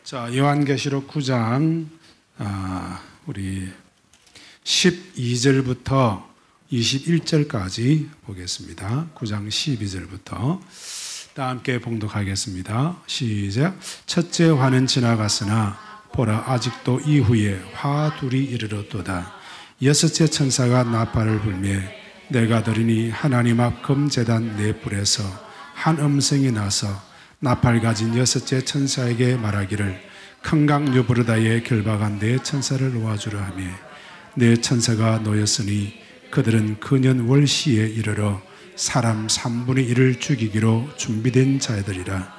자, 요한계시록 9장 우리 12절부터 21절까지 보겠습니다. 9장 12절부터 다 함께 봉독하겠습니다. 시작. 첫째 화는 지나갔으나 보라, 아직도 이후에 화 둘이 이르렀도다. 여섯째 천사가 나팔을 불매 내가 들으니 하나님 앞 금제단 네 뿔에서 한 음성이 나서 나팔 가진 여섯째 천사에게 말하기를 큰 강 유브르다에 결박한 네 천사를 놓아주라 하며 네 천사가 놓였으니 그들은 근년 월시에 이르러 사람 3분의 1을 죽이기로 준비된 자들이라.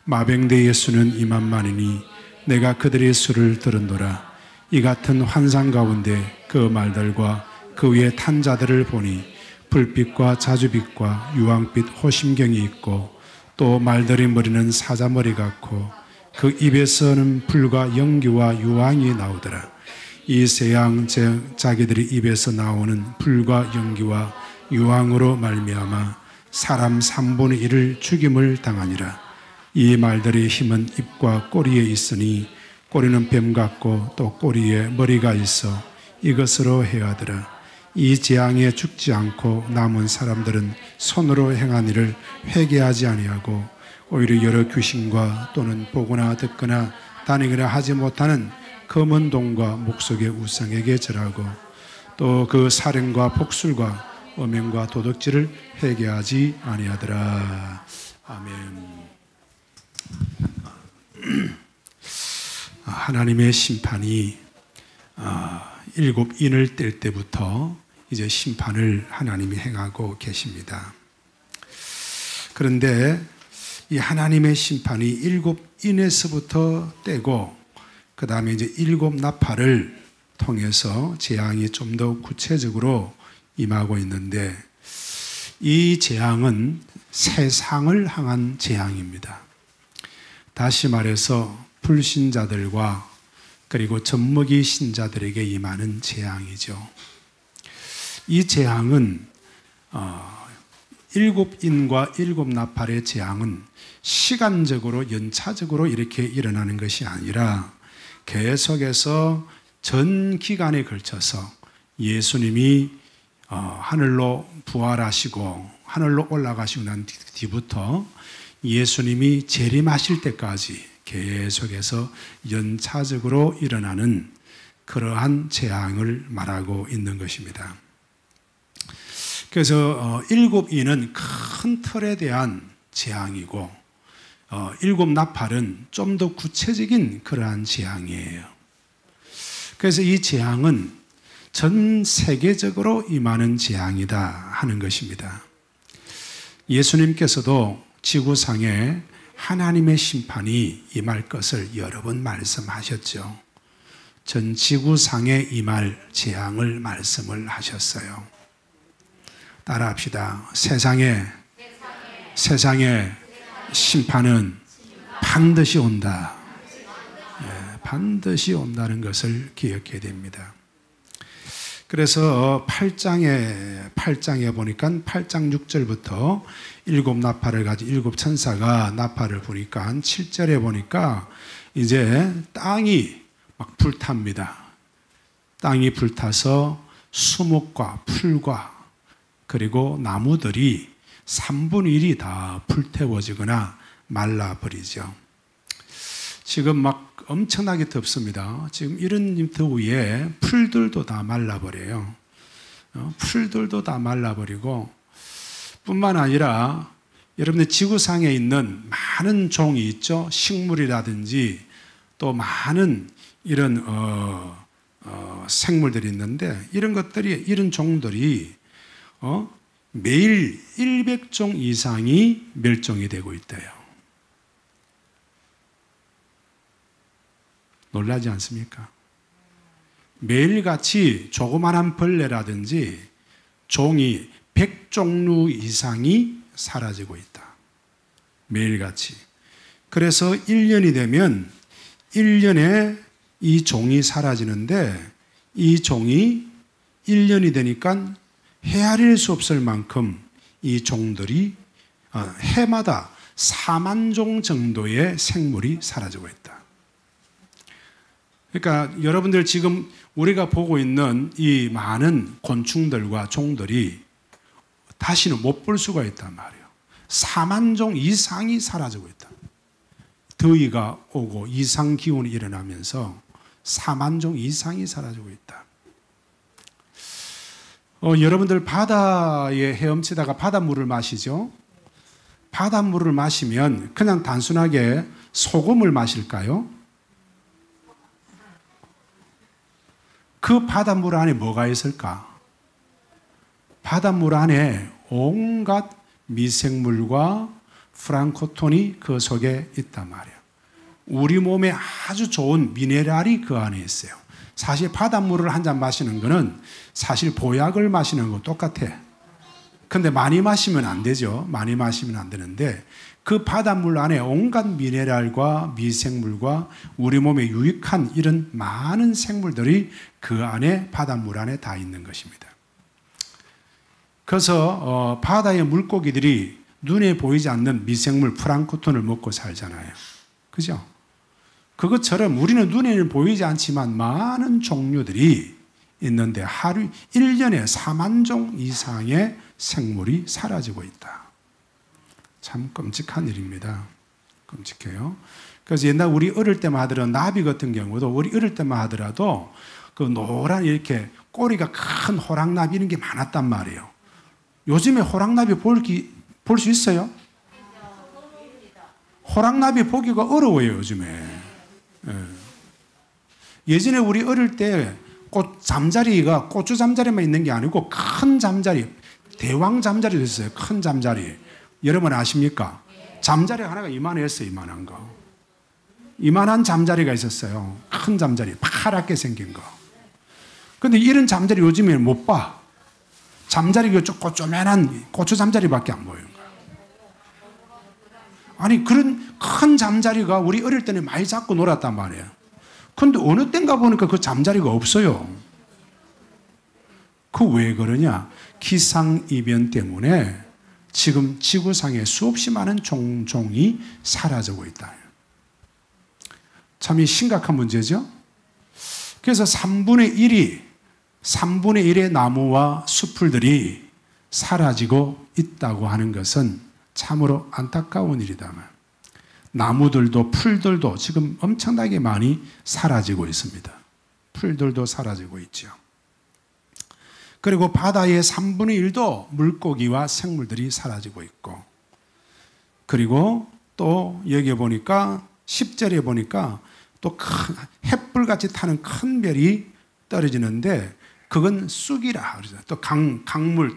마병대의 수는 2만만이니 내가 그들의 수를 들은노라. 이 같은 환상 가운데 그 말들과 그 위에 탄 자들을 보니 불빛과 자주빛과 유황빛 호심경이 있고 또 말들의 머리는 사자머리 같고 그 입에서는 불과 연기와 유황이 나오더라. 이 세 양 자기들의 입에서 나오는 불과 연기와 유황으로 말미암아 사람 3분의 1을 죽임을 당하니라. 이 말들의 힘은 입과 꼬리에 있으니 꼬리는 뱀 같고 또 꼬리에 머리가 있어 이것으로 해하더라. 이 재앙에 죽지 않고 남은 사람들은 손으로 행한 일을 회개하지 아니하고 오히려 여러 귀신과 또는 보거나 듣거나 다니거나 하지 못하는 검은 동과 목석의 우상에게 절하고 또 그 살인과 폭술과 음행과 도둑질을 회개하지 아니하더라. 아멘. 하나님의 심판이 일곱 인을 뗄 때부터 이제 심판을 하나님이 행하고 계십니다. 그런데 이 하나님의 심판이 일곱 인에서부터 떼고 그 다음에 이제 일곱 나팔을 통해서 재앙이 좀 더 구체적으로 임하고 있는데 이 재앙은 세상을 향한 재앙입니다. 다시 말해서 불신자들과 그리고 젖먹이 신자들에게 임하는 재앙이죠. 이 재앙은 일곱 인과 일곱 나팔의 재앙은 시간적으로 연차적으로 이렇게 일어나는 것이 아니라 계속해서 전 기간에 걸쳐서 예수님이 하늘로 부활하시고 하늘로 올라가시고 난 뒤부터 예수님이 재림하실 때까지 계속해서 연차적으로 일어나는 그러한 재앙을 말하고 있는 것입니다. 그래서 일곱 인은 큰 틀에 대한 재앙이고 일곱 나팔은 좀 더 구체적인 그러한 재앙이에요. 그래서 이 재앙은 전 세계적으로 임하는 재앙이다 하는 것입니다. 예수님께서도 지구상에 하나님의 심판이 임할 것을 여러 번 말씀하셨죠. 전 지구상에 임할 재앙을 말씀을 하셨어요. 따라합시다. 세상에 심판은 반드시 온다. 반드시 온다는 것을 기억해야 됩니다. 그래서 8장에 보니까 8장 6절부터 일곱 나팔을 가진 일곱 천사가 나팔을 부니까 7절에 보니까 이제 땅이 막 불탑니다. 땅이 불타서 수목과 풀과 그리고 나무들이 3분의 1이 다 불태워지거나 말라버리죠. 지금 막 엄청나게 덥습니다. 지금 이런 더위에 풀들도 다 말라버려요. 풀들도 다 말라버리고 뿐만 아니라 여러분들 지구상에 있는 많은 종이 있죠. 식물이라든지 또 많은 이런 생물들이 있는데 이런 종들이 매일 100종 이상이 멸종이 되고 있대요. 놀라지 않습니까? 매일같이 조그만한 벌레라든지 종이 100종류 이상이 사라지고 있다. 매일같이. 그래서 1년이 되면 1년에 이 종이 사라지는데 이 종이 1년이 되니까 헤아릴 수 없을 만큼 이 종들이 해마다 4만 종 정도의 생물이 사라지고 있다. 그러니까 여러분들 지금 우리가 보고 있는 이 많은 곤충들과 종들이 다시는 못 볼 수가 있단 말이에요. 4만 종 이상이 사라지고 있다. 더위가 오고 이상 기온이 일어나면서 4만 종 이상이 사라지고 있다. 여러분들 바다에 헤엄치다가 바닷물을 마시죠? 바닷물을 마시면 그냥 단순하게 소금을 마실까요? 그 바닷물 안에 뭐가 있을까? 바닷물 안에 온갖 미생물과 플랑크톤이 그 속에 있단 말이에요. 우리 몸에 아주 좋은 미네랄이 그 안에 있어요. 사실 바닷물을 한 잔 마시는 거는 사실 보약을 마시는 거 똑같아. 근데 많이 마시면 안 되죠. 많이 마시면 안 되는데 그 바닷물 안에 온갖 미네랄과 미생물과 우리 몸에 유익한 이런 많은 생물들이 그 안에 바닷물 안에 다 있는 것입니다. 그래서 바다의 물고기들이 눈에 보이지 않는 미생물 플랑크톤을 먹고 살잖아요. 그죠? 그것처럼 우리는 눈에는 보이지 않지만 많은 종류들이 있는데 하루 1년에 4만 종 이상의 생물이 사라지고 있다. 참 끔찍한 일입니다. 끔찍해요. 그래서 옛날 우리 어릴 때만 하더라도 나비 같은 경우도 우리 어릴 때만 하더라도 그 노란 이렇게 꼬리가 큰 호랑나비 이런 게 많았단 말이에요. 요즘에 호랑나비 볼 수 있어요? 호랑나비 보기가 어려워요, 요즘에. 예전에 우리 어릴 때 잠자리가 고추 잠자리만 있는 게 아니고 큰 잠자리, 대왕 잠자리도 있어요. 큰 잠자리. 여러분 아십니까? 잠자리 하나가 이만했어요. 이만한 거. 이만한 잠자리가 있었어요. 큰 잠자리, 파랗게 생긴 거. 근데 이런 잠자리 요즘에는 못 봐. 잠자리가 조그만한 고추 잠자리밖에 안 보여요. 아니 그런 큰 잠자리가 우리 어릴 때는 많이 잡고 놀았단 말이에요. 근데 어느 때인가 보니까 그 잠자리가 없어요. 그 왜 그러냐? 기상이변 때문에 지금 지구상에 수없이 많은 종종이 사라지고 있다. 참 심각한 문제죠. 그래서 3분의 1의 나무와 숲들이 사라지고 있다고 하는 것은 참으로 안타까운 일이다. 나무들도 풀들도 지금 엄청나게 많이 사라지고 있습니다. 풀들도 사라지고 있죠. 그리고 바다의 3분의 1도 물고기와 생물들이 사라지고 있고, 그리고 또 여기 보니까 10절에 보니까 또 큰 햇불같이 타는 큰 별이 떨어지는데 그건 쑥이라 그러죠. 또 강물.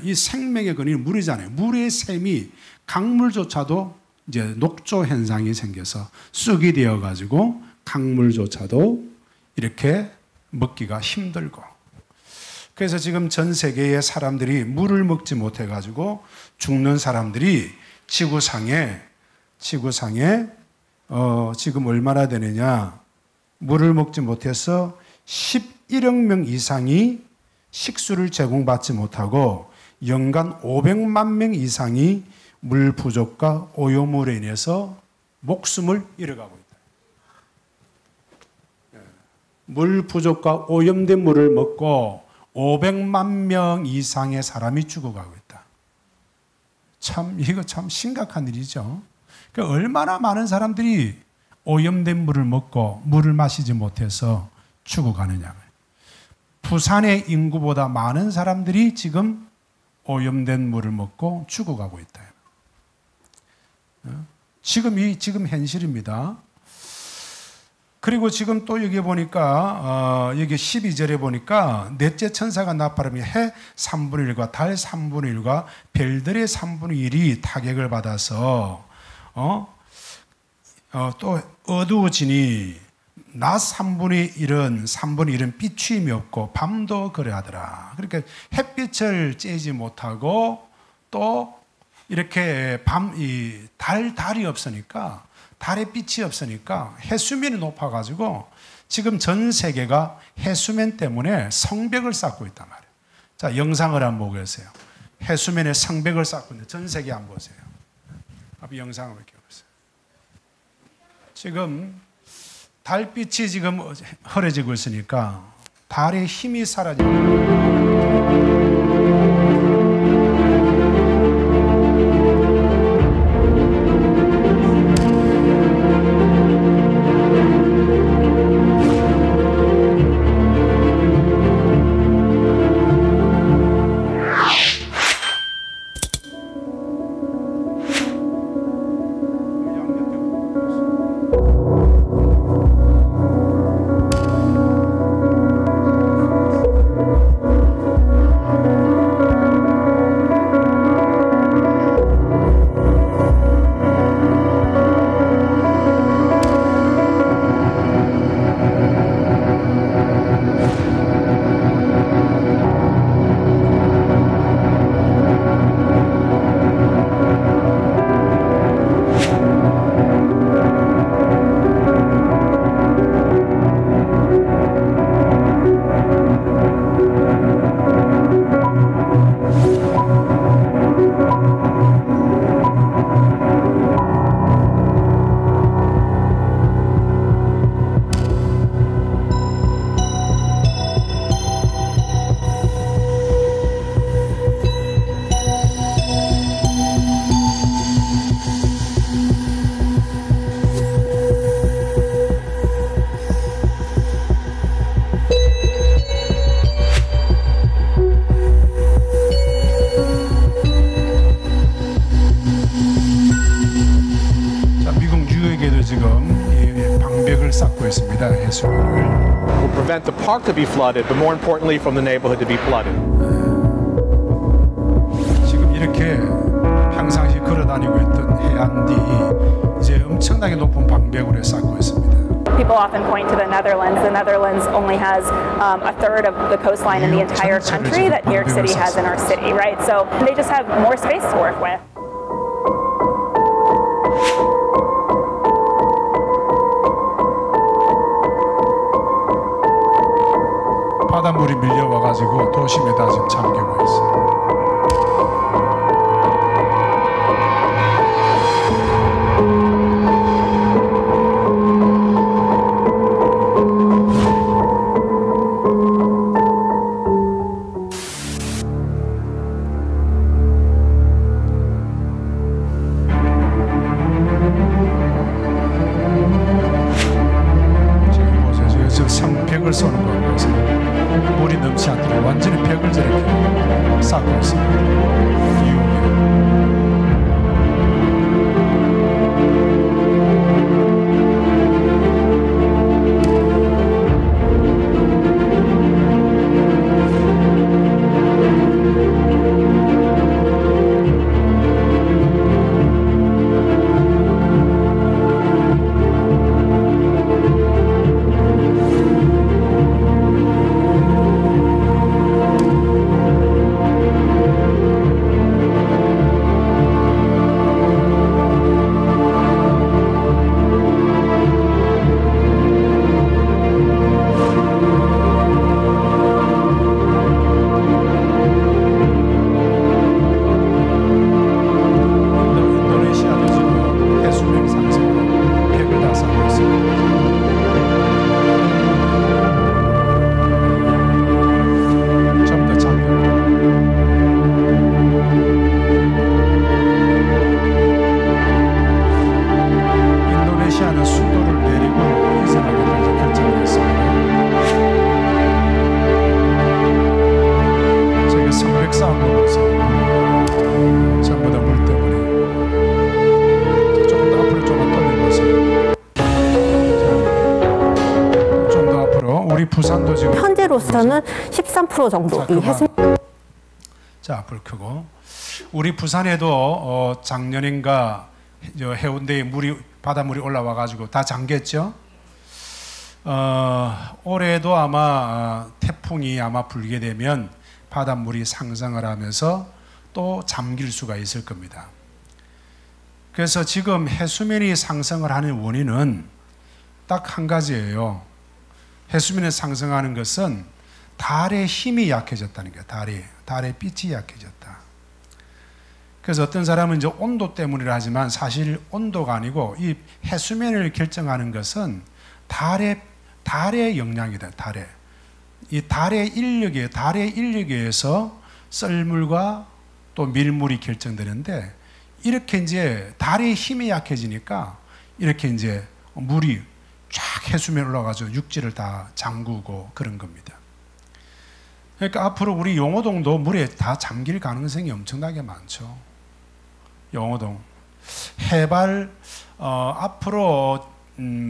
이 생명의 근원이 물이잖아요. 물의 샘이 강물조차도 이제 녹조 현상이 생겨서 쑥이 되어 가지고 강물조차도 이렇게 먹기가 힘들고, 그래서 지금 전 세계의 사람들이 물을 먹지 못해 가지고 죽는 사람들이 지구상에 지금 얼마나 되느냐? 물을 먹지 못해서 11억 명 이상이 식수를 제공받지 못하고 연간 500만 명 이상이 물 부족과 오염물에 인해서 목숨을 잃어가고 있다. 물 부족과 오염된 물을 먹고 500만 명 이상의 사람이 죽어가고 있다. 이거 참 심각한 일이죠. 그러니까 얼마나 많은 사람들이 오염된 물을 먹고 물을 마시지 못해서 죽어가느냐. 부산의 인구보다 많은 사람들이 지금 오염된 물을 먹고 죽어가고 있다. 지금 현실입니다. 그리고 지금 또 여기 보니까 여기 12절에 보니까 넷째 천사가 나팔하며 해 3분의 1과 달 3분의 1과 별들의 3분의 1이 타격을 받아서 또 어두워지니 낮 3분의 1은 비추임이 없고 밤도 그래하더라. 그러니까 햇빛을 쬐지 못하고 또 이렇게 달이 없으니까, 달의 빛이 없으니까 해수면이 높아가지고 지금 전 세계가 해수면 때문에 성벽을 쌓고 있단 말이에요. 자, 영상을 한번 보고 계세요. 해수면에 성벽을 쌓고 있는데 전 세계 한번 보세요. 앞에 영상을 이렇게 보세요. 지금 달빛이 지금 흐려지고 있으니까 달의 힘이 사라지고 will prevent the park to be flooded, but more importantly, from the neighborhood to be flooded. 지금 이렇게 평상시 걸어다니고 있던 해안뒤 이제 엄청나게 높은 방벽으로 쌓고 있습니다. People often point to the Netherlands. The Netherlands only has a third of the coastline in the entire country that New York City has in our city, right? So they just have more space to work with. 바닷물이 밀려와가지고 도심에다 지금 잠기고 있어요. 지금 보세요. 저 성벽을 쏘는 거 보세요. 물이 넘치 않도록 완전히 벽을 저렇게 쌓고 있습니다. 이후에 부산도 지금 현재로서는 13% 정도. 자, 불 끄고 우리 부산에도 작년인가 해운대에 바닷물이 올라와 가지고 다 잠겼죠. 올해도 아마 태풍이 아마 불게 되면 바닷물이 상승을 하면서 또 잠길 수가 있을 겁니다. 그래서 지금 해수면이 상승을 하는 원인은 딱 한 가지예요. 해수면이 상승하는 것은 달의 힘이 약해졌다는 거예요. 달의 빛이 약해졌다. 그래서 어떤 사람은 이제 온도 때문이라 하지만 사실 온도가 아니고 이 해수면을 결정하는 것은 달의 영향이다. 이 달의 인력에서 썰물과 또 밀물이 결정되는데, 이렇게 이제 달의 힘이 약해지니까 이렇게 이제 물이 쫙 해수면 올라가서 육지를 다 잠그고 그런 겁니다. 그러니까 앞으로 우리 용호동도 물에 다 잠길 가능성이 엄청나게 많죠. 용호동 해발 앞으로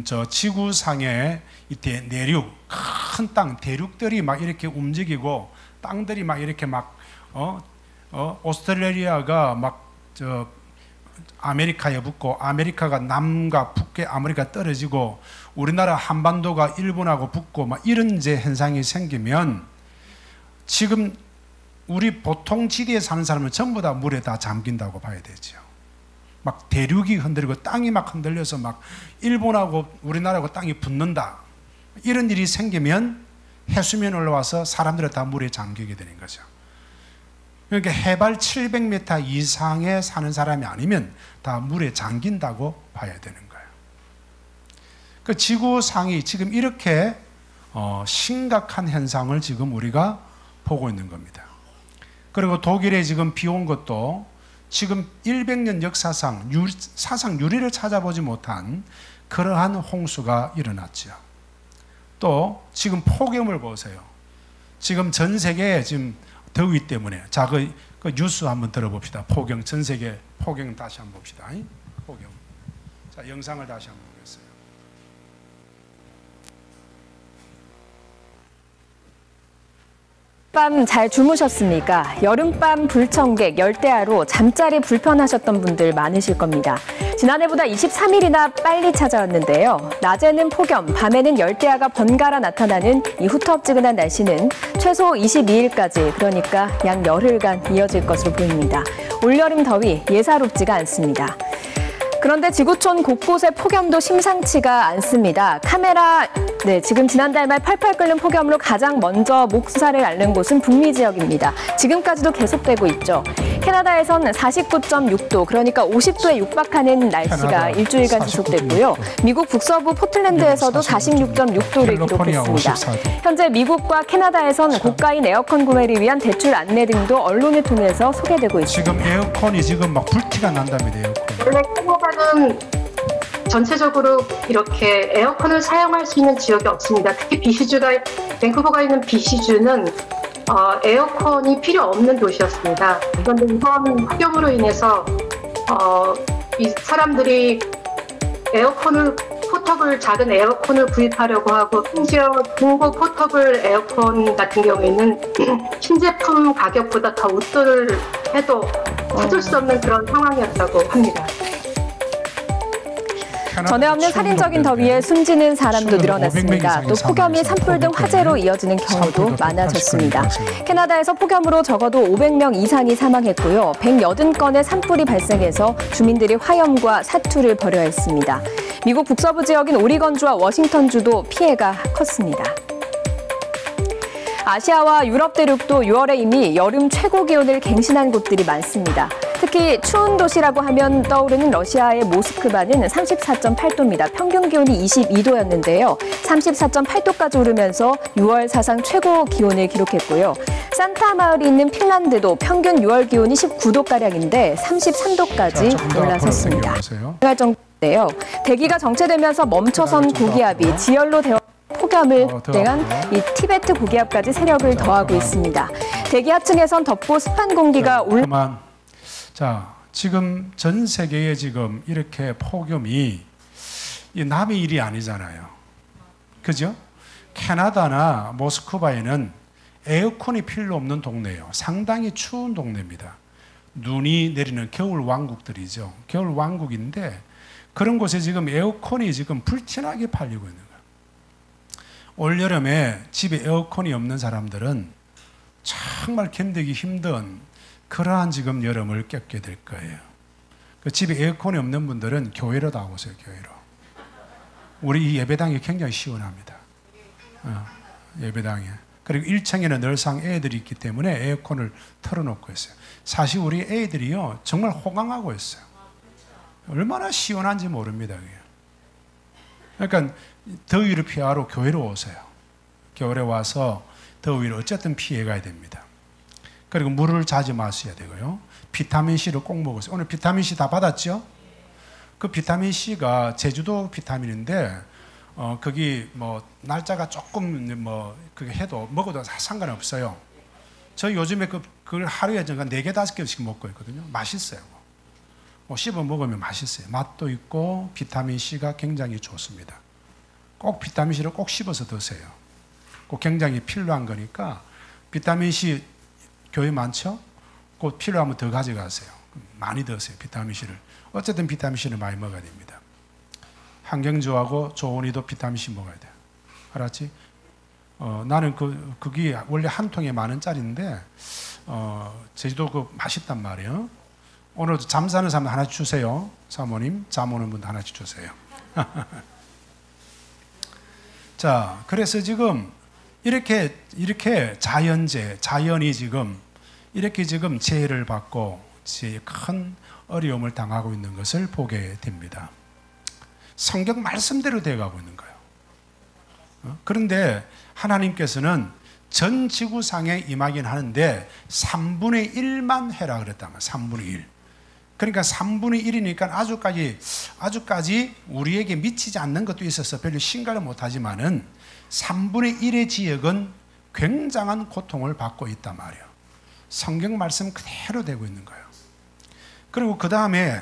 저 지구상의 이 내륙 큰 땅 대륙들이 막 이렇게 움직이고 땅들이 막 이렇게 막 오스트레일리아가 막 저 아메리카에 붙고 아메리카가 남과 북에 아메리카 떨어지고 우리나라 한반도가 일본하고 붙고 막 이런 이제 현상이 생기면 지금 우리 보통 지대에 사는 사람은 전부 다 물에 다 잠긴다고 봐야 되죠. 막 대륙이 흔들리고 땅이 막 흔들려서 막 일본하고 우리나라하고 땅이 붙는다. 이런 일이 생기면 해수면 올라와서 사람들이 다 물에 잠기게 되는 거죠. 그러니까 해발 700m 이상에 사는 사람이 아니면 다 물에 잠긴다고 봐야 되는 거예요. 그 지구상이 지금 이렇게 심각한 현상을 지금 우리가 보고 있는 겁니다. 그리고 독일에 지금 비 온 것도 지금 100년 역사상 사상 유례를 찾아보지 못한 그러한 홍수가 일어났죠. 또 지금 폭염을 보세요. 지금 전 세계에 지금 더위 때문에 그 뉴스 한번 들어봅시다. 폭염, 전 세계 폭염 다시 한번 봅시다. 폭염. 자, 영상을 다시 한번 보겠어요. 밤 잘 주무셨습니까? 여름밤 불청객, 열대야로 잠자리 불편하셨던 분들 많으실 겁니다. 지난해보다 23일이나 빨리 찾아왔는데요. 낮에는 폭염, 밤에는 열대야가 번갈아 나타나는 이 후텁지근한 날씨는 최소 22일까지, 그러니까 약 열흘간 이어질 것으로 보입니다. 올여름 더위 예사롭지가 않습니다. 그런데 지구촌 곳곳의 폭염도 심상치가 않습니다. 지금 지난달 말 팔팔 끓는 폭염으로 가장 먼저 목수사를 앓는 곳은 북미 지역입니다. 지금까지도 계속되고 있죠. 캐나다에선 49.6도, 그러니까 50도에 육박하는 날씨가 일주일간 지속됐고요. 미국 북서부 포틀랜드에서도 46.6도를 기록했습니다. 현재 미국과 캐나다에선 고가인 에어컨 구매를 위한 대출 안내 등도 언론을 통해서 소개되고 있습니다. 지금 에어컨이 지금 막 불티가 난답니다. 에어컨. 원래 캐나다는 전체적으로 이렇게 에어컨을 사용할 수 있는 지역이 없습니다. 특히 밴쿠버가 있는 BC주는 에어컨이 필요 없는 도시였습니다. 그런데 이번 폭염으로 인해서 이 사람들이 작은 에어컨을 구입하려고 하고, 심지어 중고 포터블 에어컨 같은 경우에는 신제품 가격보다 더 웃돌을 해도 찾을 수 없는 그런 상황이었다고 합니다. 전에 없는 살인적인 더위에 숨지는 사람도 늘어났습니다. 또 폭염이 산불 등 화재로 이어지는 경우도 많아졌습니다. 캐나다에서 폭염으로 적어도 500명 이상이 사망했고요. 180건의 산불이 발생해서 주민들이 화염과 사투를 벌여야 했습니다. 미국 북서부 지역인 오리건주와 워싱턴주도 피해가 컸습니다. 아시아와 유럽 대륙도 6월에 이미 여름 최고 기온을 갱신한 곳들이 많습니다. 특히 추운 도시라고 하면 떠오르는 러시아의 모스크바는 34.8도입니다. 평균 기온이 22도였는데요. 34.8도까지 오르면서 6월 사상 최고 기온을 기록했고요. 산타 마을이 있는 핀란드도 평균 6월 기온이 19도가량인데 33도까지 올라섰습니다. 정도인데요. 대기가 정체되면서 멈춰선 고기압이 지열로 되어 폭염을 대한 이 티베트 고기압까지 세력을 더하고 있습니다. 대기 하층에선 덥고 습한 공기가 자, 지금 전 세계에 지금 이렇게 폭염이 남의 일이 아니잖아요. 그죠? 캐나다나 모스크바에는 에어컨이 필요 없는 동네예요. 상당히 추운 동네입니다. 눈이 내리는 겨울 왕국들이죠. 겨울 왕국인데 그런 곳에 지금 에어컨이 지금 불티나게 팔리고 있는 거예요. 올여름에 집에 에어컨이 없는 사람들은 정말 견디기 힘든 그러한 지금 여름을 겪게 될 거예요. 그 집에 에어컨이 없는 분들은 교회로 나오세요. 교회로. 우리 이 예배당이 굉장히 시원합니다. 예배당에. 그리고 1층에는 늘상 애들이 있기 때문에 에어컨을 틀어놓고 있어요. 사실 우리 애들이요 정말 호강하고 있어요. 얼마나 시원한지 모릅니다. 그게. 그러니까 더위를 피하러 교회로 오세요. 겨울에 와서 더위를 어쨌든 피해 가야 됩니다. 그리고 물을 자주 마셔야 되고요. 비타민C를 꼭 먹으세요. 오늘 비타민C 다 받았죠? 그 비타민C가 제주도 비타민인데 거기 뭐 날짜가 조금 뭐 그게 해도 먹어도 상관없어요. 저 요즘에 그걸 하루에 제가 4개, 5개씩 먹고 있거든요. 맛있어요. 씹어 먹으면 맛있어요. 맛도 있고 비타민C가 굉장히 좋습니다. 꼭 비타민C를 꼭 씹어서 드세요. 꼭 굉장히 필요한 거니까 비타민C 교회 많죠? 꼭 필요하면 더 가져가세요. 많이 드세요. 비타민C를. 어쨌든 비타민C를 많이 먹어야 됩니다. 한경주하고 조은이도 비타민C 먹어야 돼요. 알았지? 나는 그게 원래 한 통에 10,000원짜리인데 제주도 그 맛있단 말이에요. 오늘 잠 사는 사람 하나씩 주세요. 사모님, 잠 오는 분 하나씩 주세요. 자, 그래서 지금 이렇게 자연이 지금 이렇게 지금 재해를 받고 큰 어려움을 당하고 있는 것을 보게 됩니다. 성경 말씀대로 되어가고 있는 거예요. 그런데 하나님께서는 전 지구상에 임하긴 하는데 3분의 1만 해라 그랬단 말이에요. 3분의 1. 그러니까 3분의 1이니까 아주까지 우리에게 미치지 않는 것도 있어서 별로 심각을 못하지만은 3분의 1의 지역은 굉장한 고통을 받고 있단 말이에요. 성경 말씀 그대로 되고 있는 거예요. 그리고 그 다음에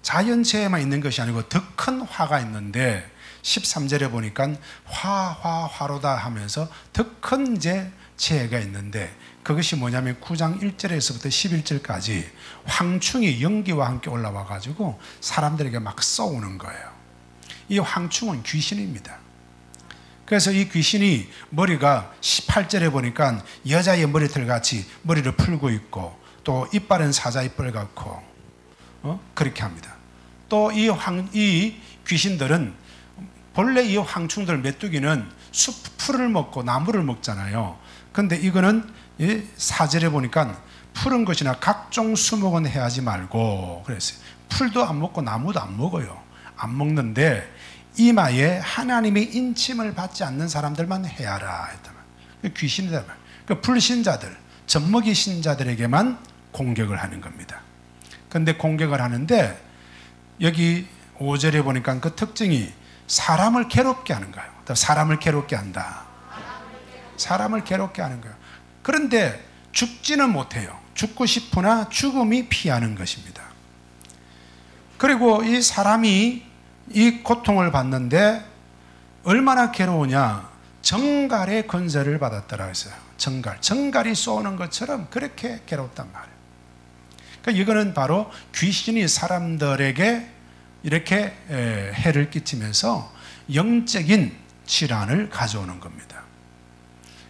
자연재해만 있는 것이 아니고 더 큰 화가 있는데 13절에 보니까 화로다 하면서 더 큰 재해가 있는데 그것이 뭐냐면 9장 1절에서부터 11절까지 황충이 연기와 함께 올라와 가지고 사람들에게 막 쏘는 거예요. 이 황충은 귀신입니다. 그래서 이 귀신이 머리가 18절에 보니까 여자의 머리털 같이 머리를 풀고 있고 또 이빨은 사자 이빨 같고 그렇게 합니다. 또 이 귀신들은 본래 이 황충들 메뚜기는 풀을 먹고 나무를 먹잖아요. 근데 이거는 4절에 보니까 푸른 것이나 각종 수목은 해하지 말고 그랬어요. 풀도 안 먹고 나무도 안 먹어요. 안 먹는데 이마에 하나님의 인침을 받지 않는 사람들만 해하라 했단 말이에요. 귀신이다 말이에요. 그 불신자들, 젖먹이 신자들에게만 공격을 하는 겁니다. 그런데 공격을 하는데 여기 5절에 보니까 그 특징이 사람을 괴롭게 하는 거예요. 사람을 괴롭게 한다. 사람을 괴롭게 하는 거예요. 그런데 죽지는 못해요. 죽고 싶으나 죽음이 피하는 것입니다. 그리고 이 사람이 이 고통을 받는데 얼마나 괴로우냐. 정갈의 권세를 받았더라 했어요. 정갈이 쏘는 것처럼 그렇게 괴롭단 말이에요. 그러니까 이거는 바로 귀신이 사람들에게 이렇게 해를 끼치면서 영적인 질환을 가져오는 겁니다.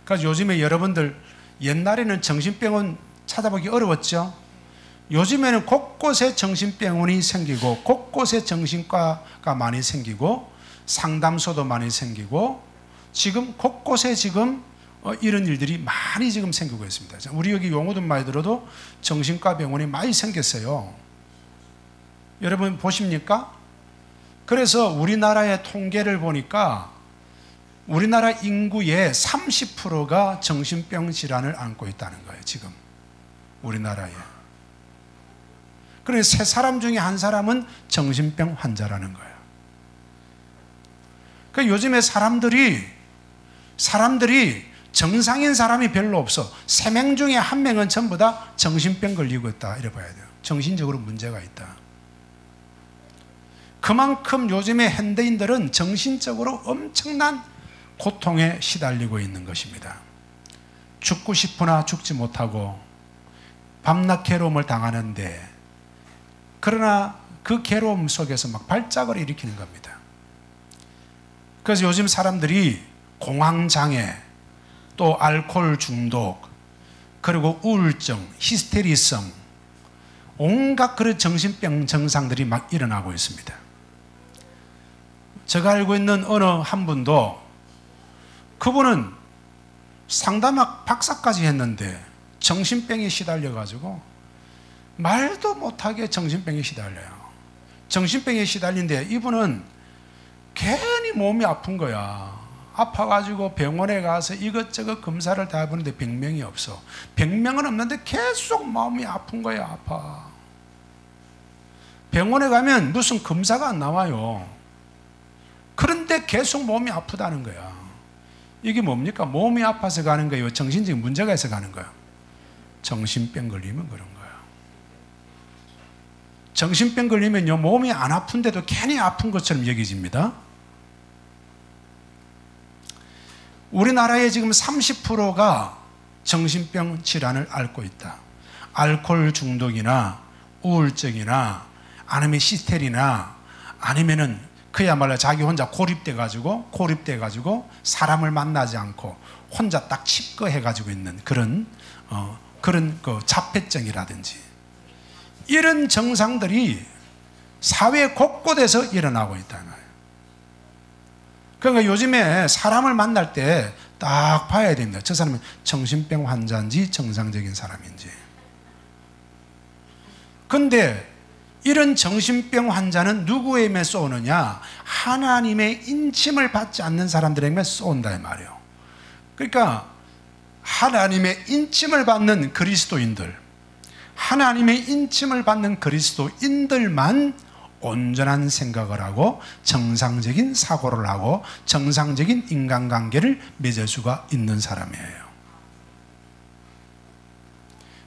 그래서 요즘에 여러분들 옛날에는 정신병원 찾아보기 어려웠죠. 요즘에는 곳곳에 정신병원이 생기고 곳곳에 정신과가 많이 생기고 상담소도 많이 생기고 지금 곳곳에 지금 이런 일들이 많이 지금 생기고 있습니다. 우리 여기 용호동마에 들어도 정신과 병원이 많이 생겼어요. 여러분 보십니까? 그래서 우리나라의 통계를 보니까 우리나라 인구의 30%가 정신병 질환을 앓고 있다는 거예요. 지금 우리나라에. 그래서 3사람 중에 1사람은 정신병 환자라는 거예요. 그러니까 요즘에 사람들이 정상인 사람이 별로 없어. 3명 중에 1명은 전부 다 정신병 걸리고 있다. 이래 봐야 돼요. 정신적으로 문제가 있다. 그만큼 요즘에 현대인들은 정신적으로 엄청난 고통에 시달리고 있는 것입니다. 죽고 싶으나 죽지 못하고 밤낮 괴로움을 당하는데 그러나 그 괴로움 속에서 막 발작을 일으키는 겁니다. 그래서 요즘 사람들이 공황장애, 또 알코올 중독, 그리고 우울증, 히스테리성, 온갖 그런 정신병 증상들이 막 일어나고 있습니다. 제가 알고 있는 어느 한 분도 그분은 상담학 박사까지 했는데 정신병에 시달려가지고 말도 못하게 정신병에 시달려요. 정신병에 시달린데 이분은 괜히 몸이 아픈 거야. 아파가지고 병원에 가서 이것저것 검사를 다 해보는데 병명이 없어. 병명은 없는데 계속 마음이 아픈 거야. 아파. 병원에 가면 무슨 검사가 안 나와요. 그런데 계속 몸이 아프다는 거야. 이게 뭡니까? 몸이 아파서 가는 거예요? 정신적인 문제가 있어 가는 거야? 정신병 걸리면 그런 거야. 정신병 걸리면요, 몸이 안 아픈데도 괜히 아픈 것처럼 여겨집니다. 우리나라의 지금 30%가 정신병 질환을 앓고 있다. 알코올 중독이나 우울증이나 아니면 히스테리나 아니면은 그야말로 자기 혼자 고립돼 가지고 사람을 만나지 않고 혼자 딱 칩거해 가지고 있는 그런 그 자폐증이라든지 이런 증상들이 사회 곳곳에서 일어나고 있다는 거예요. 그러니까 요즘에 사람을 만날 때 딱 봐야 됩니다. 저 사람은 정신병 환자인지 정상적인 사람인지. 근데 이런 정신병 환자는 누구에게 쏘느냐? 하나님의 인침을 받지 않는 사람들에게 쏜다 이 말이에요. 그러니까 하나님의 인침을 받는 그리스도인들, 하나님의 인침을 받는 그리스도인들만 온전한 생각을 하고 정상적인 사고를 하고 정상적인 인간관계를 맺을 수가 있는 사람이에요.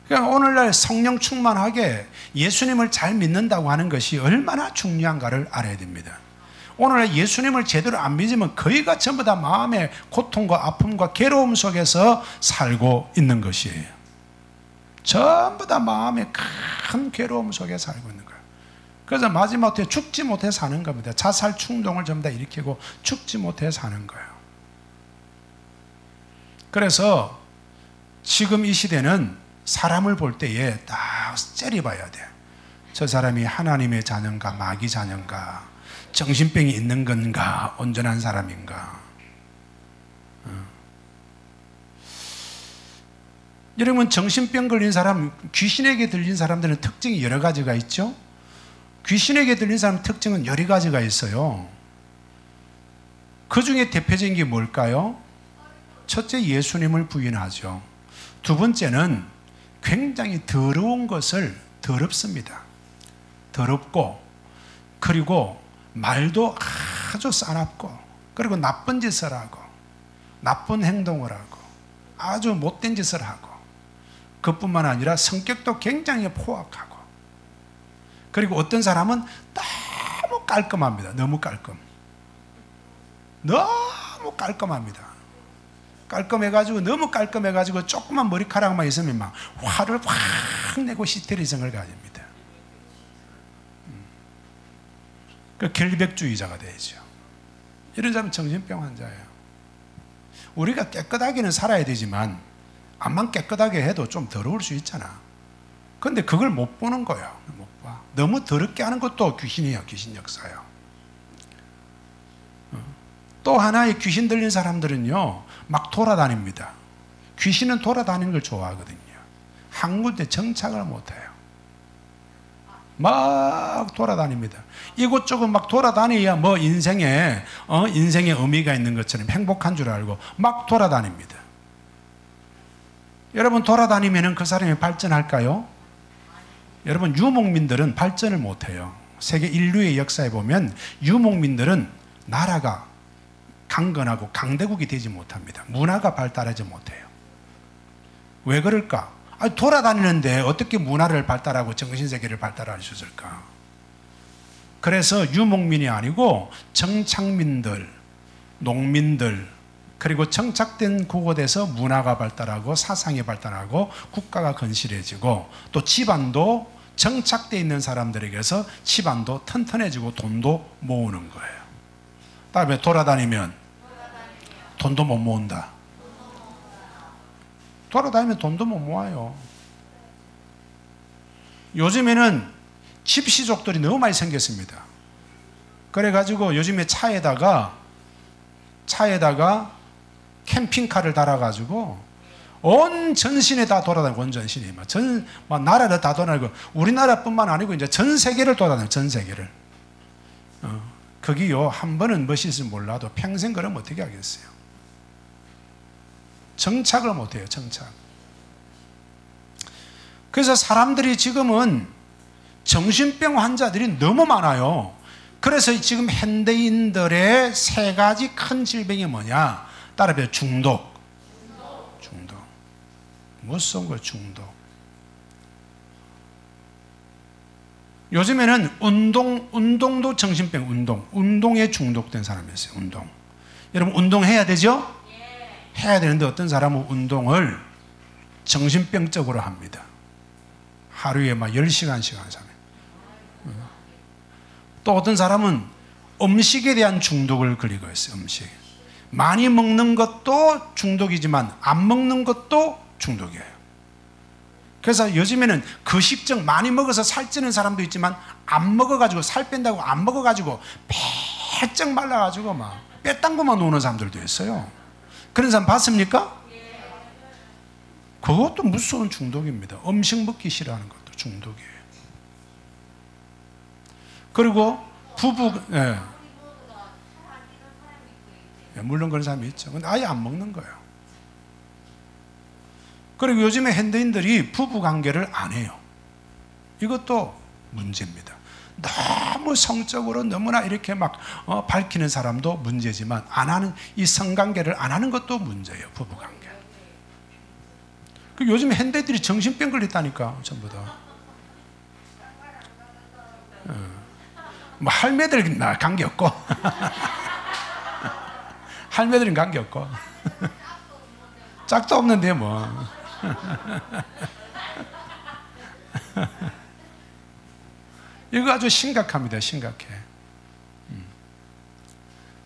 그러니까 오늘날 성령 충만하게 예수님을 잘 믿는다고 하는 것이 얼마나 중요한가를 알아야 됩니다. 오늘날 예수님을 제대로 안 믿으면 거의가 전부 다 마음의 고통과 아픔과 괴로움 속에서 살고 있는 것이에요. 전부 다 마음의 큰 괴로움 속에 살고 있는 거예요. 그래서 마지막에 죽지 못해 사는 겁니다. 자살 충동을 전부 다 일으키고 죽지 못해 사는 거예요. 그래서 지금 이 시대는 사람을 볼 때에 딱 째려봐야 돼. 저 사람이 하나님의 자녀인가 마귀 자녀인가, 정신병이 있는 건가, 온전한 사람인가. 여러분, 정신병 걸린 사람, 귀신에게 들린 사람들은 특징이 여러 가지가 있죠. 귀신에게 들린 사람 특징은 여러 가지가 있어요. 그 중에 대표적인 게 뭘까요? 첫째, 예수님을 부인하죠. 두 번째는 굉장히 더러운 것을 더럽습니다. 더럽고, 그리고 말도 아주 싸납고, 그리고 나쁜 짓을 하고, 나쁜 행동을 하고, 아주 못된 짓을 하고, 그뿐만 아니라 성격도 굉장히 포악하고, 그리고 어떤 사람은 너무 깔끔합니다. 너무 깔끔합니다. 깔끔해가지고, 너무 깔끔해가지고 조그만 머리카락만 있으면 막 화를 확 내고 히스테리성을 가집니다. 그 결백주의자가 되죠. 이런 사람은 정신병 환자예요. 우리가 깨끗하게는 살아야 되지만 암만 깨끗하게 해도 좀 더러울 수 있잖아. 근데 그걸 못 보는 거예요. 못 봐. 너무 더럽게 하는 것도 귀신이에요. 귀신 역사예요. 또 하나의 귀신 들린 사람들은요, 막 돌아다닙니다. 귀신은 돌아다니는 걸 좋아하거든요. 한 군데 정착을 못해요. 막 돌아다닙니다. 이곳저곳 막 돌아다녀야 뭐 인생에 의미가 있는 것처럼 행복한 줄 알고 막 돌아다닙니다. 여러분, 돌아다니면 그 사람이 발전할까요? 여러분, 유목민들은 발전을 못해요. 세계 인류의 역사에 보면 유목민들은 나라가 강건하고 강대국이 되지 못합니다. 문화가 발달하지 못해요. 왜 그럴까? 돌아다니는데 어떻게 문화를 발달하고 정신세계를 발달할 수 있을까? 그래서 유목민이 아니고 정착민들, 농민들, 그리고 정착된 그곳에서 문화가 발달하고 사상이 발달하고 국가가 건실해지고 또 집안도 정착되어 있는 사람들에게서 집안도 튼튼해지고 돈도 모으는 거예요. 다음에 돌아다니면 돈도 못 모은다. 돌아다니면 돈도 못 모아요. 요즘에는 집시족들이 너무 많이 생겼습니다. 그래가지고 요즘에 차에다가 캠핑카를 달아가지고 온 전신에 다 돌아다니고, 온 전신이 막 나라를 다 돌아다니고, 우리나라뿐만 아니고 이제 전 세계를 돌아다녀요. 전 세계를. 거기요 한 번은 멋있을지 몰라도 평생 그러면 어떻게 하겠어요? 정착을 못해요. 정착. 그래서 사람들이 지금은 정신병 환자들이 너무 많아요. 그래서 지금 현대인들의 세 가지 큰 질병이 뭐냐? 따라서 중독. 무서운 거 중독. 요즘에는 운동도 정신병, 운동에 중독된 사람이 있어요. 운동. 여러분 운동해야 되죠? 해야 되는데 어떤 사람은 운동을 정신병적으로 합니다. 하루에 막 10시간씩 하는 사람. 또 어떤 사람은 음식에 대한 중독을 걸리고 있어요. 음식. 많이 먹는 것도 중독이지만 안 먹는 것도 중독이에요. 그래서 요즘에는 거식증 많이 먹어서 살찌는 사람도 있지만 안 먹어가지고 살 뺀다고 안 먹어가지고 배쩍 말라가지고 막 빼땅구만 노는 사람들도 있어요. 그런 사람 봤습니까? 그것도 무서운 중독입니다. 음식 먹기 싫어하는 것도 중독이에요. 그리고 부부, 물론 그런 사람이 있죠. 근데 아예 안 먹는 거예요. 그리고 요즘에 현대인들이 부부 관계를 안 해요. 이것도 문제입니다. 너무 성적으로 너무나 이렇게 막 밝히는 사람도 문제지만 안 하는 이 성관계를 안 하는 것도 문제예요. 부부 관계. 그 요즘 현대인들이 정신병 걸렸다니까 전부 다. 뭐 할매들 관계 없고 할매들은 관계 없고 짝도 없는데 뭐. 이거 아주 심각합니다. 심각해.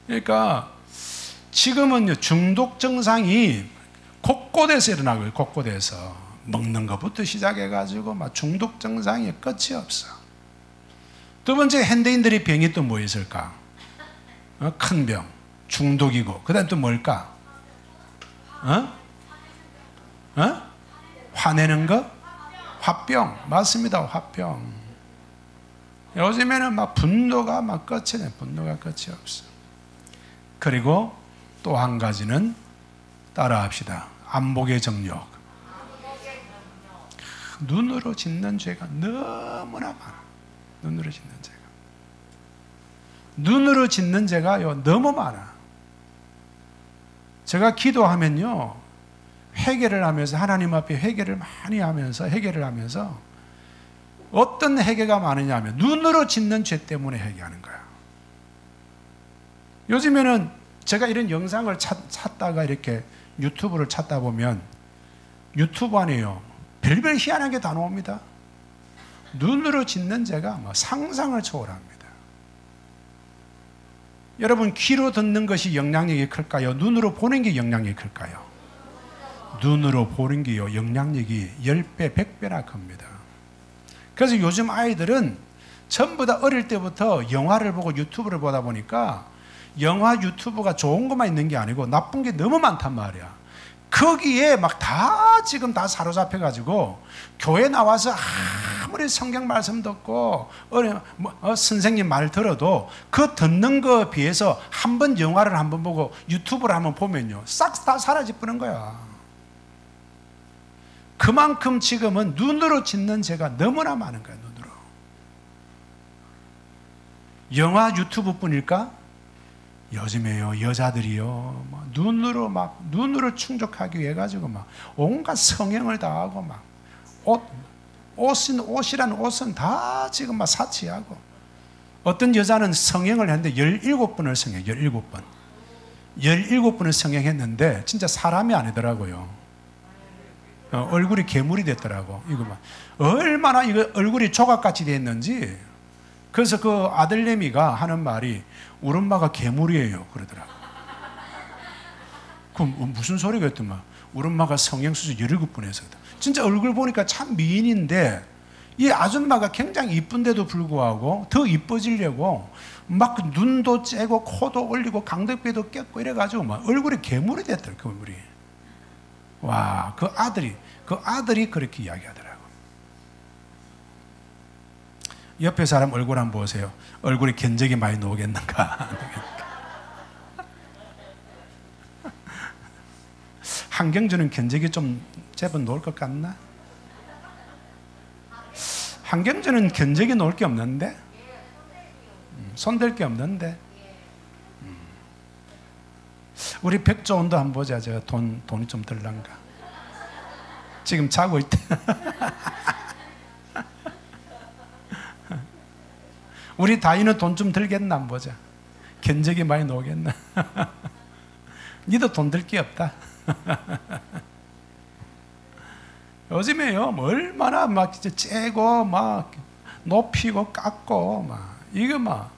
그러니까 지금은 중독 증상이 곳곳에서 일어나고요. 곳곳에서 먹는 것부터 시작해가지고 막 중독 증상이 끝이 없어. 두 번째 현대인들의 병이 또 뭐 있을까? 큰 병, 중독이고 그 다음 또 뭘까? 화내는 거? 화병. 맞습니다. 화병. 요즘에는 막 분노가 막 끝이 내. 분노가 끝이 없어. 그리고 또 한 가지는 따라합시다. 안목의 정욕. 눈으로 짓는 죄가 너무나 많아. 눈으로 짓는 죄가. 눈으로 짓는 죄가요 너무 많아. 제가 기도하면요 회개를 하면서 하나님 앞에 회개를 많이 하면서 회개를 하면서 어떤 회개가 많으냐 하면 눈으로 짓는 죄 때문에 회개하는 거야. 요즘에는 제가 이런 영상을 찾다가 이렇게 유튜브를 찾다 보면 유튜브 안에요 별별 희한한 게 다 나옵니다. 눈으로 짓는 죄가 뭐 상상을 초월합니다. 여러분 귀로 듣는 것이 영향력이 클까요? 눈으로 보는 게 영향력이 클까요? 눈으로 보는 게요 영향력이 10배, 100배나 큽니다. 그래서 요즘 아이들은 전부 다 어릴 때부터 영화를 보고 유튜브를 보다 보니까 영화 유튜브가 좋은 것만 있는 게 아니고 나쁜 게 너무 많단 말이야. 거기에 막 다 지금 다 사로잡혀 가지고 교회 나와서 아무리 성경 말씀 듣고 선생님 말 들어도 그 듣는 거에 비해서 한 번 영화를 한번 보고 유튜브를 한번 보면요 싹 다 사라져버린 거야. 그만큼 지금은 눈으로 짓는 죄가 너무나 많은 거야. 눈으로. 영화 유튜브뿐일까? 요즘에요 여자들이요 눈으로 충족하기 위해 가지고 막 온갖 성형을 다 하고 막 옷이란 옷은 다 지금 막 사치하고 어떤 여자는 성형을 했는데 17번을 성형 17번 17번을 성형했는데 진짜 사람이 아니더라고요. 얼굴이 괴물이 됐더라고. 이거 막 얼마나 이거 얼굴이 조각같이 됐는지. 그래서 그 아들내미가 하는 말이 우리 엄마가 괴물이에요 그러더라고. 그럼 무슨 소리가 있더만 우리 엄마가 성형수술 17번 해서 진짜 얼굴 보니까 참 미인인데 이 아줌마가 굉장히 이쁜데도 불구하고 더 이뻐지려고 막 눈도 째고 코도 올리고 강덕비도 꼈고 이래가지고 막 얼굴이 괴물이 됐더라고. 괴물이. 와, 그 아들이 그렇게 이야기하더라고. 옆에 사람 얼굴 한번 보세요. 얼굴에 견적이 많이 나오겠는가? 한경주는 견적이 좀 제법 놓을 것 같나? 한경주는 견적이 놓을 게 없는데? 손댈 게 없는데? 우리 백조원도 한번 보자. 제가 돈이 좀 들란가? 지금 자고 있다. 우리 다이는 돈 좀 들겠나 한번 보자. 견적이 많이 나오겠나? 니도 돈 들 게 없다. 요즘에요, 뭐 얼마나 막 이제 째고 막 높이고 깎고 막 이거 막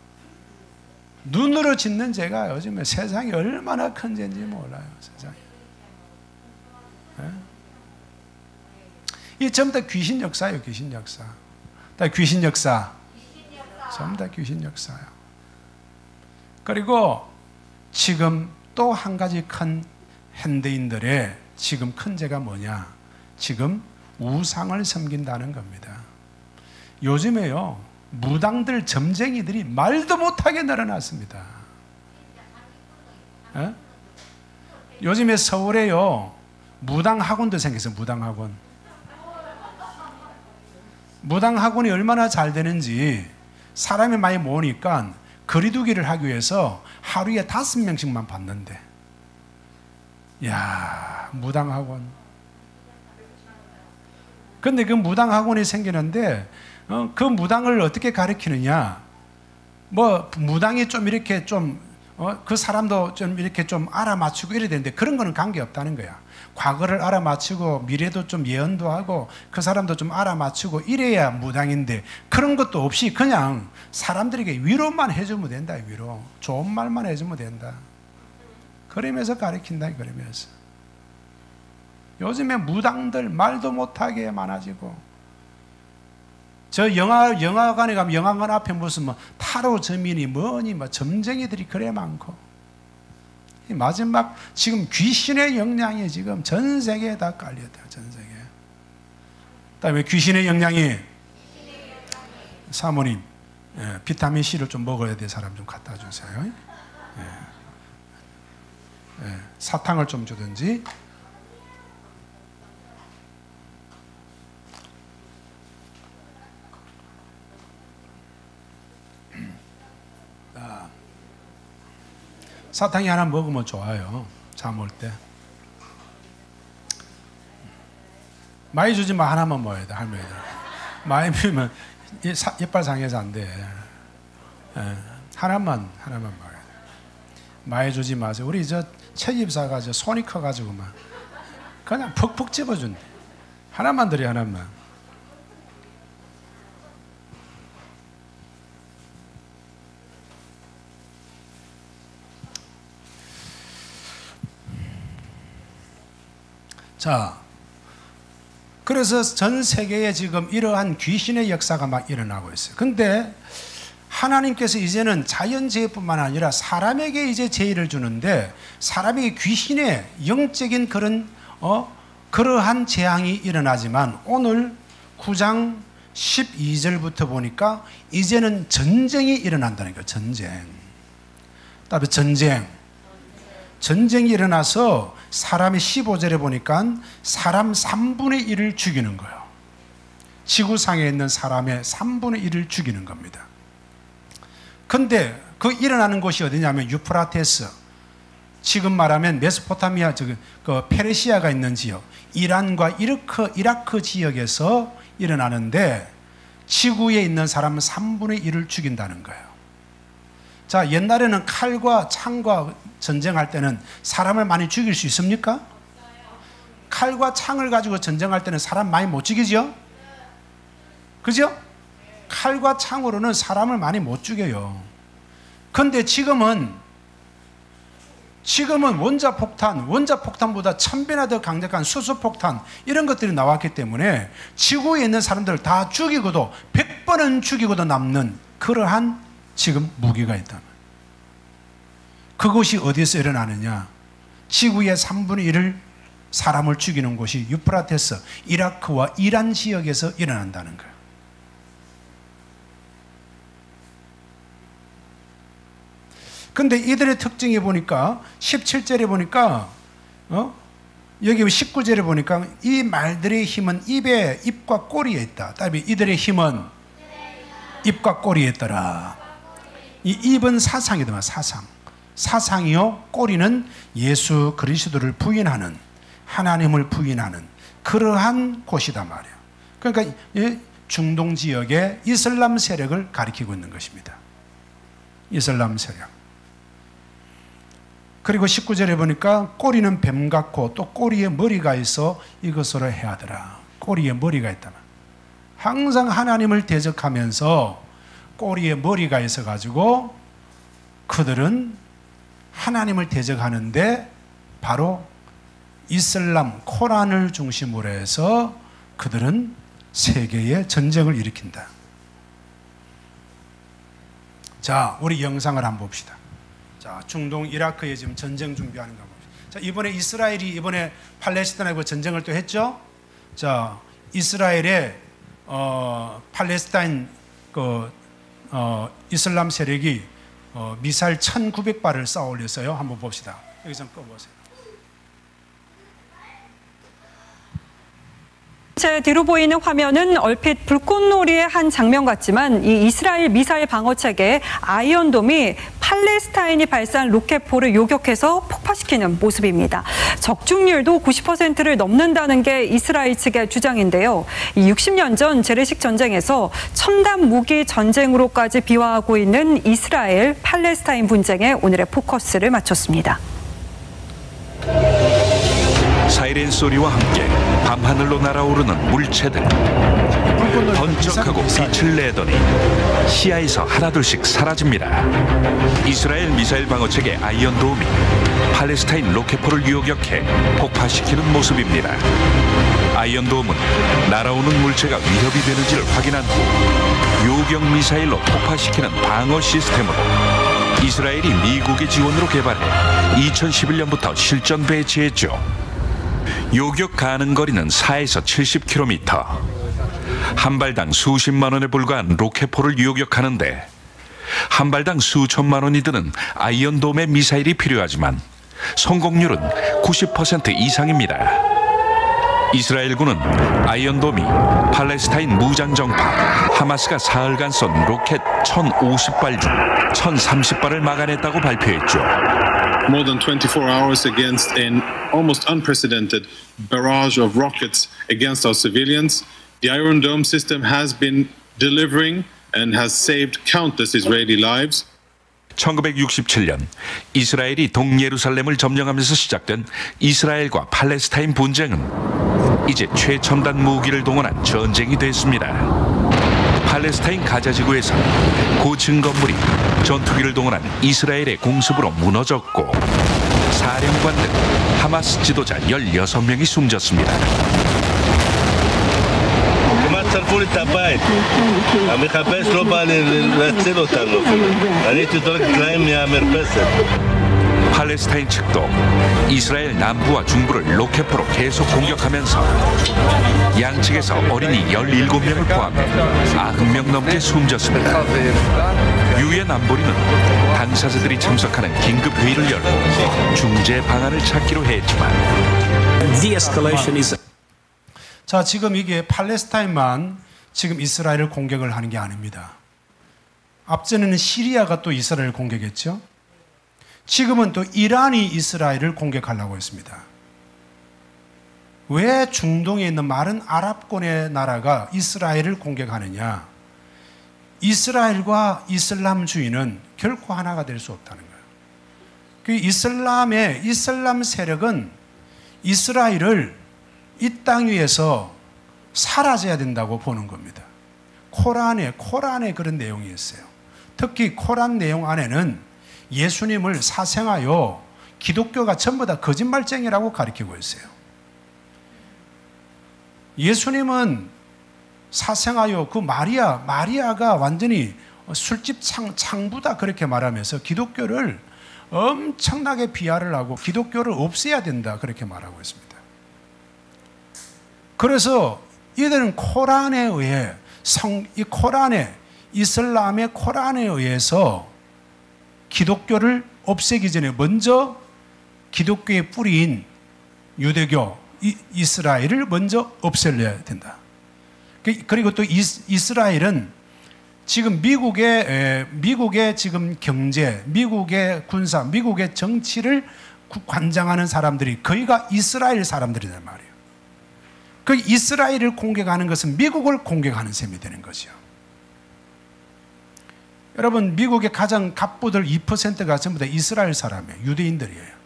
눈으로 짓는 죄가 요즘에 세상이 얼마나 큰 죄인지 몰라요. 세상에. 이 전부 다 귀신 역사예요. 귀신 역사. 다 귀신 역사. 전부 다 귀신 역사예요. 그리고 지금 또 한 가지 큰 현대인들의 지금 큰 죄가 뭐냐? 지금 우상을 섬긴다는 겁니다. 요즘에요, 무당들, 점쟁이들이 말도 못하게 늘어났습니다. 에? 요즘에 서울에요, 무당 학원도 생겼어요. 무당 학원. 무당 학원이 얼마나 잘 되는지 사람이 많이 모으니까 거리두기를 하기 위해서 하루에 5명씩만 받는데, 야, 무당 학원. 근데 그 무당 학원이 생기는데 그 무당을 어떻게 가르치느냐? 뭐 무당이 좀 이렇게 좀 그 사람도 좀 이렇게 좀 알아맞히고 이래야 되는데 그런 거는 관계 없다는 거야. 과거를 알아맞히고 미래도 좀 예언도 하고 그 사람도 좀 알아맞히고 이래야 무당인데 그런 것도 없이 그냥 사람들에게 위로만 해주면 된다. 위로. 좋은 말만 해주면 된다. 그러면서 가르친다. 그러면서. 요즘에 무당들 말도 못하게 많아지고, 저 영화관에 가면 영화관 앞에 무슨 뭐 타로 점이니 뭐니 뭐 점쟁이들이 그래 많고, 마지막 지금 귀신의 영향이 지금 전 세계에 다 깔렸다. 전 세계. 그다음에 귀신의 영향이 사모님, 비타민 C를 좀 먹어야 될 사람 좀 갖다 주세요. 사탕을 좀 주든지. 사탕이 하나 먹으면 좋아요. 잠 올 때. 많이 주지 마. 하나만 먹어야 돼. 할머니들. 많이 피우면 이빨 상해서 안 돼. 하나만 먹어야 돼. 많이 주지 마세요. 우리 최 집사가 손이 커가지고 막 그냥 푹푹 집어준대. 하나만 드려. 하나만. 자, 그래서 전 세계에 지금 이러한 귀신의 역사가 막 일어나고 있어요. 근데 하나님께서 이제는 자연재해뿐만 아니라 사람에게 이제 재해를 주는데, 사람에게 귀신의 영적인 그러한 재앙이 일어나지만 오늘 9장 12절부터 보니까 이제는 전쟁이 일어난다는 거예요. 전쟁. 그다음에 전쟁이 일어나서 사람이 15절에 보니까 사람 3분의 1을 죽이는 거예요. 지구상에 있는 사람의 3분의 1을 죽이는 겁니다. 근데 그 일어나는 곳이 어디냐면 유프라테스, 지금 말하면 메소포타미아, 그 페르시아가 있는 지역, 이란과 이라크 지역에서 일어나는데 지구에 있는 사람은 3분의 1을 죽인다는 거예요. 자, 옛날에는 칼과 창과 전쟁할 때는 사람을 많이 죽일 수 있습니까? 칼과 창을 가지고 전쟁할 때는 사람 많이 못 죽이죠? 그죠? 칼과 창으로는 사람을 많이 못 죽여요. 근데 지금은 원자폭탄보다 1000배나 더 강력한 수소폭탄, 이런 것들이 나왔기 때문에 지구에 있는 사람들을 다 죽이고도 100번은 죽이고도 남는 그러한 지금 무기가 있다. 그것이 어디서 일어나느냐? 지구의 3분의 1을 사람을 죽이는 곳이 유프라테스, 이라크와 이란 지역에서 일어난다는 거예요. 근데 이들의 특징이 보니까 17절에 보니까 여기 19절에 보니까 이 말들의 힘은 입과 꼬리에 있다. 다음에 이들의 힘은 입과 꼬리에 있더라. 이 입은 사상이더만 사상이요, 꼬리는 예수 그리스도를 부인하는, 하나님을 부인하는 그러한 곳이다 말이에요. 그러니까 중동 지역의 이슬람 세력을 가리키고 있는 것입니다. 이슬람 세력. 그리고 19절에 보니까 꼬리는 뱀 같고 또 꼬리에 머리가 있어 이것으로 해하더라. 꼬리에 머리가 있다. 항상 하나님을 대적하면서 꼬리에 머리가 있어가지고 그들은 하나님을 대적하는데 바로 이슬람, 코란을 중심으로 해서 그들은 세계에 전쟁을 일으킨다. 자, 우리 영상을 한번 봅시다. 자, 중동 이라크에 지금 전쟁 준비하는 거 봅시다. 자, 이번에 이스라엘이 이번에 팔레스타인하고 전쟁을 또 했죠. 자, 이스라엘의 팔레스타인 이슬람 세력이 미사일 1900발을 쌓아 올렸어요. 한번 봅시다. 여기 좀 꺼보세요. 제 뒤로 보이는 화면은 얼핏 불꽃놀이의 한 장면 같지만 이 이스라엘 미사일 방어 체계 아이언돔이 팔레스타인이 발사한 로켓포를 요격해서 폭파시키는 모습입니다. 적중률도 90%를 넘는다는 게 이스라엘 측의 주장인데요. 이 60년 전 재래식 전쟁에서 첨단 무기 전쟁으로까지 비화하고 있는 이스라엘 팔레스타인 분쟁에 오늘의 포커스를 맞췄습니다. 사이렌 소리와 함께 밤하늘로 날아오르는 물체들, 번쩍하고 빛을 내더니 시야에서 하나둘씩 사라집니다. 이스라엘 미사일 방어체계 아이언돔이 팔레스타인 로켓포를 요격해 폭파시키는 모습입니다. 아이언돔은 날아오는 물체가 위협이 되는지를 확인한 후 요격 미사일로 폭파시키는 방어 시스템으로 이스라엘이 미국의 지원으로 개발해 2011년부터 실전 배치했죠. 요격 가능 거리는 4에서 70km. 한 발당 수십만 원에 불과한 로켓포를 요격하는데 한 발당 수천만 원이 드는 아이언돔의 미사일이 필요하지만 성공률은 90% 이상입니다. 이스라엘군은 아이언돔이 팔레스타인 무장정파 하마스가 사흘간 쏜 로켓 1050발 중 1030발을 막아냈다고 발표했죠. More than 24 hours against an almost unprecedented barrage of rockets against our civilians. The Iron Dome system has been delivering and has saved countless Israeli lives. 1967년 이스라엘이 동예루살렘을 점령하면서 시작된 이스라엘과 팔레스타인 분쟁은 이제 최첨단 무기를 동원한 전쟁이 됐습니다. 팔레스타인 가자 지구에서는 고층 건물이 전투기를 동원한 이스라엘의 공습으로 무너졌고 사령관 등 하마스 지도자 16명이 숨졌습니다. שרפו לי את הבית. המחפש לא בא להציל אותנו. אני הייתי זורק להם מהמרפסת. 팔레스타인 측도 이스라엘 남부와 중부를 로켓포로 계속 공격하면서 양측에서 어린이 17명을 포함해 90명 넘게 숨졌습니다. 유엔 안보리는 당사자들이 참석하는 긴급 회의를 열고 중재 방안을 찾기로 했지만 자, 지금 이게 팔레스타인만 지금 이스라엘을 공격을 하는 게 아닙니다. 앞전에는 시리아가 또 이스라엘을 공격했죠. 지금은 또 이란이 이스라엘을 공격하려고 했습니다. 왜 중동에 있는 많은 아랍권의 나라가 이스라엘을 공격하느냐? 이스라엘과 이슬람주의는 결코 하나가 될 수 없다는 거예요. 그 이슬람 세력은 이스라엘을 이 땅 위에서 사라져야 된다고 보는 겁니다. 코란에 그런 내용이 있어요. 특히 코란 내용 안에는 예수님을 사생하여 기독교가 전부 다 거짓말쟁이라고 가르치고 있어요. 예수님은 사생하여 그 마리아가 완전히 술집 창부다 그렇게 말하면서 기독교를 엄청나게 비하를 하고 기독교를 없애야 된다 그렇게 말하고 있습니다. 그래서 이들은 코란에 의해 이슬람의 코란에 의해서 기독교를 없애기 전에 먼저 기독교의 뿌리인 유대교, 이스라엘을 먼저 없애려야 된다. 그리고 또 이스라엘은 지금 미국의 지금 경제, 미국의 군사, 미국의 정치를 관장하는 사람들이 거의가 이스라엘 사람들이란 말이에요. 그 이스라엘을 공격하는 것은 미국을 공격하는 셈이 되는 거죠. 여러분, 미국의 가장 갑부들 2%가 전부 다 이스라엘 사람이에요. 유대인들이에요.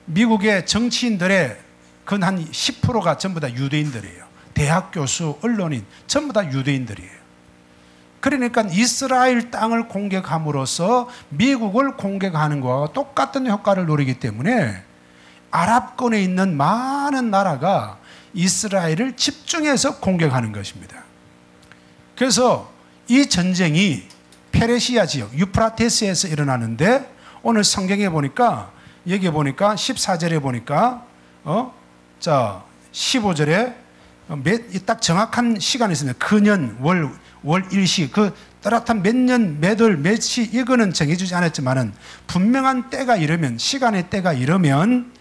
미국의 정치인들의 근 한 10%가 전부 다 유대인들이에요. 대학 교수, 언론인 전부 다 유대인들이에요. 그러니까 이스라엘 땅을 공격함으로써 미국을 공격하는 것과 똑같은 효과를 노리기 때문에 아랍권에 있는 많은 나라가 이스라엘을 집중해서 공격하는 것입니다. 그래서 이 전쟁이 페르시아 지역 유프라테스에서 일어나는데 오늘 성경에 보니까 여기 보니까 14절에 보니까 15절에 딱 정확한 시간이 있습니다. 그년 월 일시 그 따뜻한 몇 년 몇 월 몇시 이거는 정해주지 않았지만은 분명한 때가 이르면 시간의 때가 이르면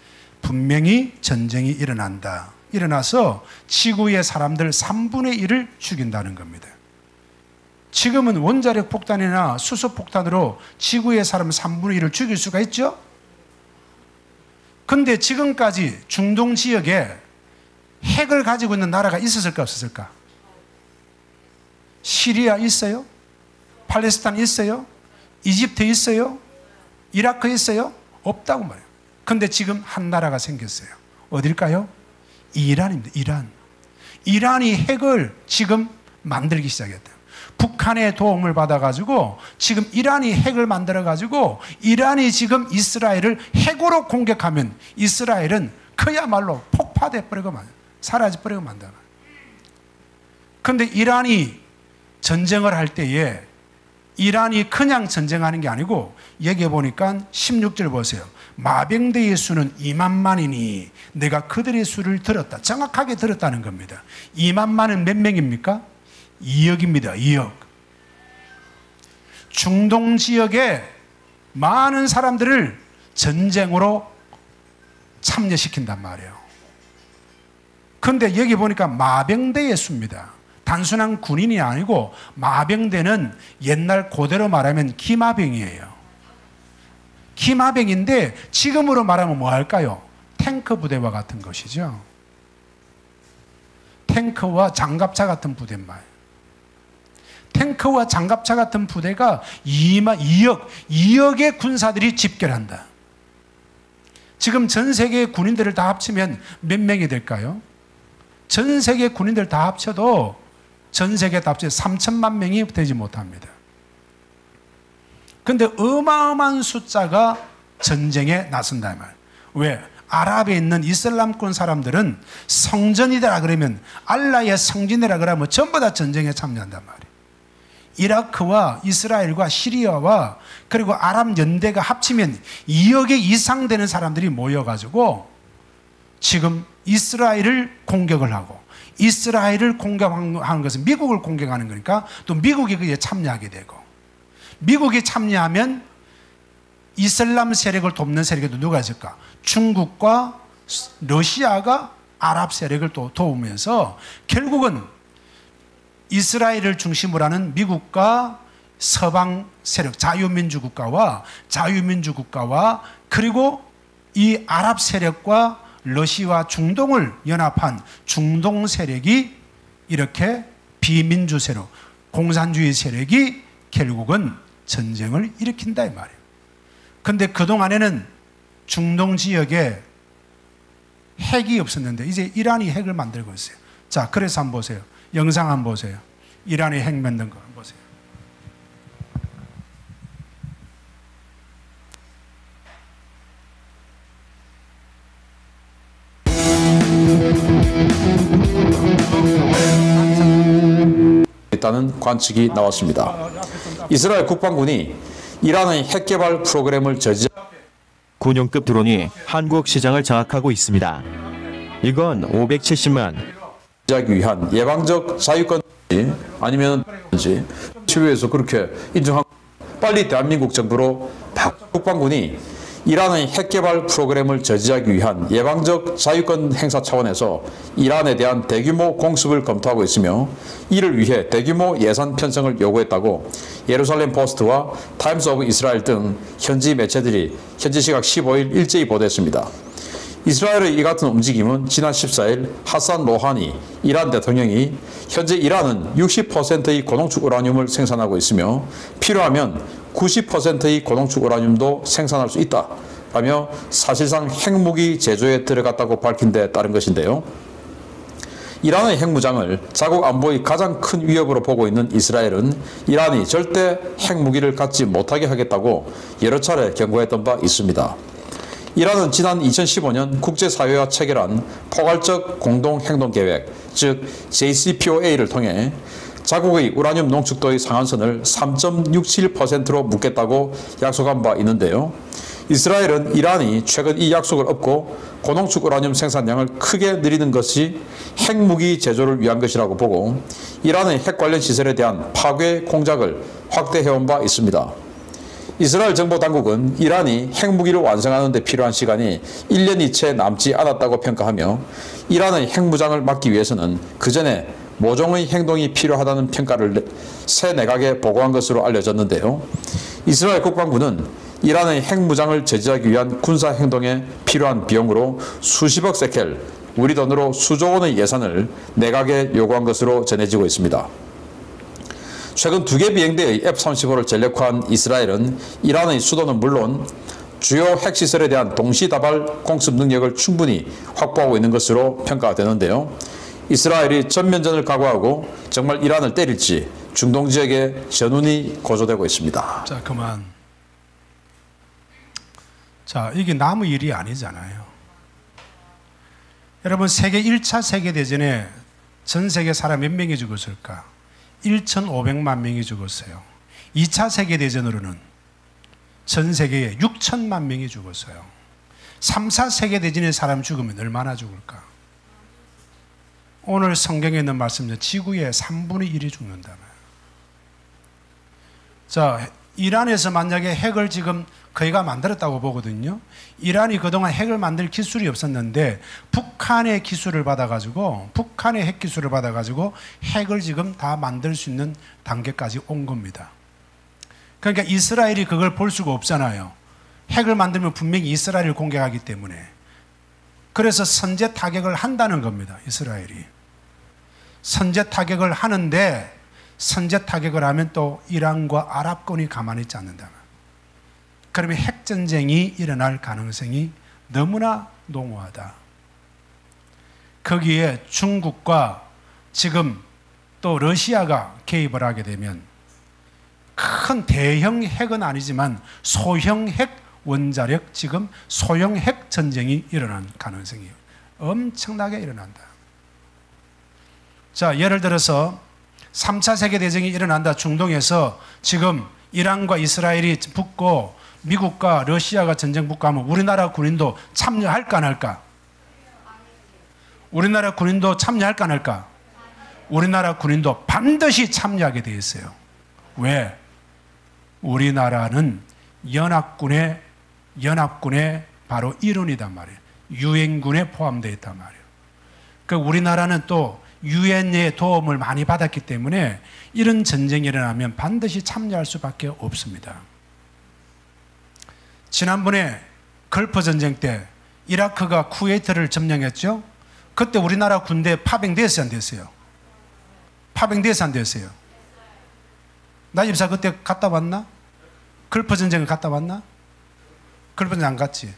분명히 전쟁이 일어난다. 일어나서 지구의 사람들 3분의 1을 죽인다는 겁니다. 지금은 원자력 폭탄이나 수소 폭탄으로 지구의 사람 3분의 1을 죽일 수가 있죠? 근데 지금까지 중동 지역에 핵을 가지고 있는 나라가 있었을까 없었을까? 시리아 있어요? 팔레스타인 있어요? 이집트 있어요? 이라크 있어요? 없다고 말해요. 근데 지금 한 나라가 생겼어요. 어딜까요? 이란입니다. 이란이 핵을 지금 만들기 시작했대요. 북한의 도움을 받아가지고 지금 이란이 핵을 만들어가지고 이란이 지금 이스라엘을 핵으로 공격하면 이스라엘은 그야말로 폭파돼 버리고 사라져 버리고 만다. 그런데 이란이 전쟁을 할 때에 이란이 그냥 전쟁하는 게 아니고 여기 보니까 16절 보세요. 마병대의 수는 2만만이니 내가 그들의 수를 들었다. 정확하게 들었다는 겁니다. 2만만은 몇 명입니까? 2억입니다. 2억. 중동 지역에 많은 사람들을 전쟁으로 참여시킨단 말이에요. 그런데 여기 보니까 마병대의 수입니다. 단순한 군인이 아니고 마병대는 옛날 고대로 말하면 기마병이에요. 기마병인데 지금으로 말하면 뭐 할까요? 탱크 부대와 같은 것이죠. 탱크와 장갑차 같은 부대인 말. 탱크와 장갑차 같은 부대가 2억의 군사들이 집결한다. 지금 전 세계 군인들을 다 합치면 몇 명이 될까요? 전 세계 군인들 다 합쳐도 전 세계 다 합쳐 3천만 명이 되지 못합니다. 그런데 어마어마한 숫자가 전쟁에 나선다 말. 왜? 아랍에 있는 이슬람권 사람들은 성전이라 그러면 알라의 성전이라 그러면 전부 다 전쟁에 참여한단 말이에요. 이라크와 이스라엘과 시리아와 그리고 아랍 연대가 합치면 2억에 이상 되는 사람들이 모여가지고 지금 이스라엘을 공격을 하고 이스라엘을 공격하는 것은 미국을 공격하는 거니까 또 미국이 그에 참여하게 되고 미국이 참여하면 이슬람 세력을 돕는 세력이 누가 있을까? 중국과 러시아가 아랍 세력을 또 도우면서 결국은 이스라엘을 중심으로 하는 미국과 서방 세력, 자유민주 국가와 그리고 이 아랍 세력과 러시아와 중동을 연합한 중동 세력이 이렇게 비민주 세력, 공산주의 세력이 결국은 전쟁을 일으킨다 이 말이에요. 그런데 그동안에는 중동 지역에 핵이 없었는데 이제 이란이 핵을 만들고 있어요. 자, 그래서 한번 보세요. 영상 한번 보세요. 이란이 핵 만든 거 한번 보세요. 있다는 관측이 나왔습니다. 이스라엘 국방군이 이란의 핵 개발 프로그램을 군용급 드론이 한국 시장을 장악하고 있습니다. 이건 570만 하기 위한 예방적 자유권 아니면 치료에서 그렇게 인정한 빨리 대한민국 정부로 국방군이 이란의 핵개발 프로그램을 저지하기 위한 예방적 자유권 행사 차원에서 이란에 대한 대규모 공습을 검토하고 있으며 이를 위해 대규모 예산 편성을 요구했다고 예루살렘 포스트와 타임스 오브 이스라엘 등 현지 매체들이 현지 시각 15일 일제히 보도했습니다. 이스라엘의 이 같은 움직임은 지난 14일 하산 로하니 이란 대통령이 현재 이란은 60%의 고농축 우라늄을 생산하고 있으며 필요하면 90%의 고농축 우라늄도 생산할 수 있다 라며 사실상 핵무기 제조에 들어갔다고 밝힌 데 따른 것인데요. 이란의 핵무장을 자국 안보의 가장 큰 위협으로 보고 있는 이스라엘은 이란이 절대 핵무기를 갖지 못하게 하겠다고 여러 차례 경고했던 바 있습니다. 이란은 지난 2015년 국제사회와 체결한 포괄적 공동행동계획, 즉 JCPOA를 통해 자국의 우라늄 농축도의 상한선을 3.67%로 묶겠다고 약속한 바 있는데요. 이스라엘은 이란이 최근 이 약속을 어기고 고농축 우라늄 생산량을 크게 늘리는 것이 핵무기 제조를 위한 것이라고 보고 이란의 핵 관련 시설에 대한 파괴 공작을 확대해온 바 있습니다. 이스라엘 정보 당국은 이란이 핵무기를 완성하는 데 필요한 시간이 1년이 채 남지 않았다고 평가하며 이란의 핵무장을 막기 위해서는 그 전에 모종의 행동이 필요하다는 평가를 새 내각에 보고한 것으로 알려졌는데요. 이스라엘 국방부는 이란의 핵무장을 저지하기 위한 군사행동에 필요한 비용으로 수십억 세켈, 우리 돈으로 수조 원의 예산을 내각에 요구한 것으로 전해지고 있습니다. 최근 2개 비행대의 F-35를 전력화한 이스라엘은 이란의 수도는 물론 주요 핵시설에 대한 동시다발 공습 능력을 충분히 확보하고 있는 것으로 평가가 되는데요. 이스라엘이 전면전을 각오하고 정말 이란을 때릴지 중동 지역에 전운이 고조되고 있습니다. 자, 그만. 자, 이게 남의 일이 아니잖아요. 여러분, 세계 1차 세계대전에 전 세계 사람 몇 명이 죽었을까? 1,500만 명이 죽었어요. 2차 세계대전으로는 전 세계에 6천만 명이 죽었어요. 3차 세계대전에 사람 죽으면 얼마나 죽을까? 오늘 성경에 있는 말씀은 지구의 3분의 1이 죽는다면. 자, 이란에서 만약에 핵을 지금 거의가 만들었다고 보거든요. 이란이 그동안 핵을 만들 기술이 없었는데 북한의 기술을 받아가지고 북한의 핵 기술을 받아가지고 핵을 지금 다 만들 수 있는 단계까지 온 겁니다. 그러니까 이스라엘이 그걸 볼 수가 없잖아요. 핵을 만들면 분명히 이스라엘을 공격하기 때문에. 그래서 선제 타격을 한다는 겁니다. 이스라엘이. 선제 타격을 하는데 선제 타격을 하면 또 이란과 아랍권이 가만히 있지 않는다면 그러면 핵전쟁이 일어날 가능성이 너무나 농후하다. 거기에 중국과 지금 또 러시아가 개입을 하게 되면 큰 대형 핵은 아니지만 소형 핵 원자력, 지금 소형 핵 전쟁이 일어날 가능성이 엄청나게 일어난다. 자, 예를 들어서 3차 세계대전이 일어난다. 중동에서 지금 이란과 이스라엘이 붙고 미국과 러시아가 전쟁 붙고 하면 우리나라 군인도 참여할까 안 할까? 우리나라 군인도 참여할까 안 할까? 우리나라 군인도 반드시 참여하게 되어 있어요. 왜? 우리나라는 연합군의 바로 일원이단 말이에요. 유엔군에 포함되어 있단 말이에요. 그러니까 우리나라는 또 유엔의 도움을 많이 받았기 때문에 이런 전쟁이 일어나면 반드시 참여할 수밖에 없습니다. 지난번에 걸프 전쟁 때 이라크가 쿠웨이트를 점령했죠. 그때 우리나라 군대 파병됐어요, 안 됐어요? 파병됐어요, 안 됐어요? 나 집사 그때 갔다 왔나? 걸프 전쟁을 갔다 왔나? 걸프 전쟁 안 갔지?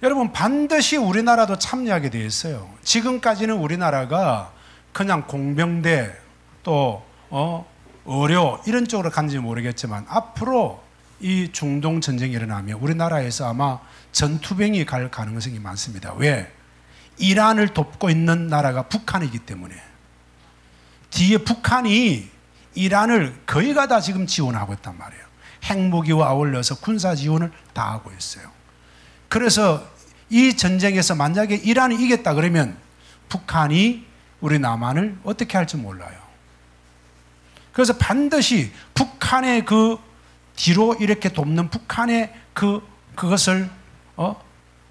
여러분, 반드시 우리나라도 참여하게 되어 있어요. 지금까지는 우리나라가 그냥 공병대 또 의료 이런 쪽으로 간지 모르겠지만 앞으로 이 중동 전쟁이 일어나면 우리나라에서 아마 전투병이 갈 가능성이 많습니다. 왜? 이란을 돕고 있는 나라가 북한이기 때문에. 뒤에 북한이 이란을 거의가 다 지금 지원하고 있단 말이에요. 핵무기와 아울러서 군사 지원을 다 하고 있어요. 그래서 이 전쟁에서 만약에 이란이 이겼다 그러면 북한이 우리 남한을 어떻게 할지 몰라요. 그래서 반드시 북한의 그 뒤로 이렇게 돕는 북한의 그것을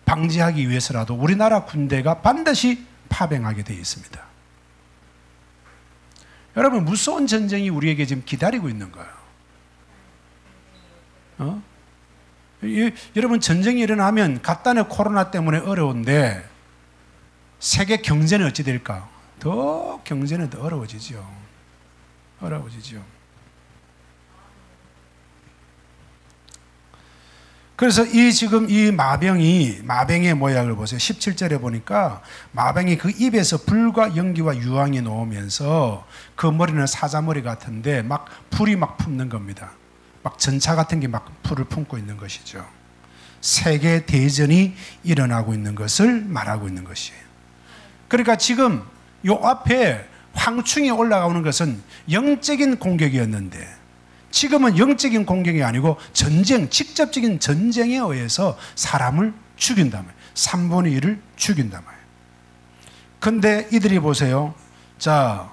방지하기 위해서라도 우리나라 군대가 반드시 파병하게 되어 있습니다. 여러분, 무서운 전쟁이 우리에게 지금 기다리고 있는 거예요. 여러분, 전쟁이 일어나면 갓단의 코로나 때문에 어려운데 세계 경제는 어찌 될까? 더 경제는 더 어려워지죠. 그래서 지금 이 마병의 모양을 보세요. 17절에 보니까 마병이 그 입에서 불과 연기와 유황이 나오면서 그 머리는 사자머리 같은데 막 불이 막 품는 겁니다. 막 전차 같은 게 막 불을 품고 있는 것이죠. 세계 대전이 일어나고 있는 것을 말하고 있는 것이에요. 그러니까 지금 요 앞에 황충이 올라오는 것은 영적인 공격이었는데 지금은 영적인 공격이 아니고 직접적인 전쟁에 의해서 사람을 죽인단 말이에요. 3분의 1을 죽인단 말이에요. 근데 이들이 보세요. 자,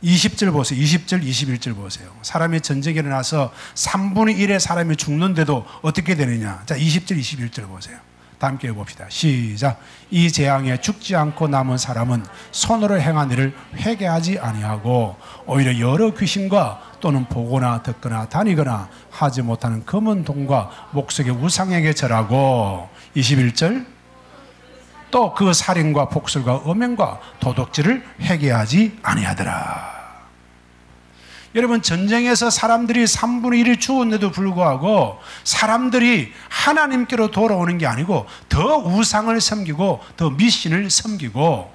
20절 보세요. 20절, 21절 보세요. 사람의 전쟁이 일어나서 3분의 1의 사람이 죽는데도 어떻게 되느냐. 자, 20절, 21절 보세요. 다 함께 봅시다. 시작. 이 재앙에 죽지 않고 남은 사람은 손으로 행한 일을 회개하지 아니하고 오히려 여러 귀신과 또는 보거나 듣거나 다니거나 하지 못하는 검은 동과 목석의 우상에게 절하고 21절 또 그 살인과 복술과 음행과 도둑질을 회개하지 아니하더라. 여러분, 전쟁에서 사람들이 3분의 1이 죽었는데도 불구하고 사람들이 하나님께로 돌아오는 게 아니고 더 우상을 섬기고 더 미신을 섬기고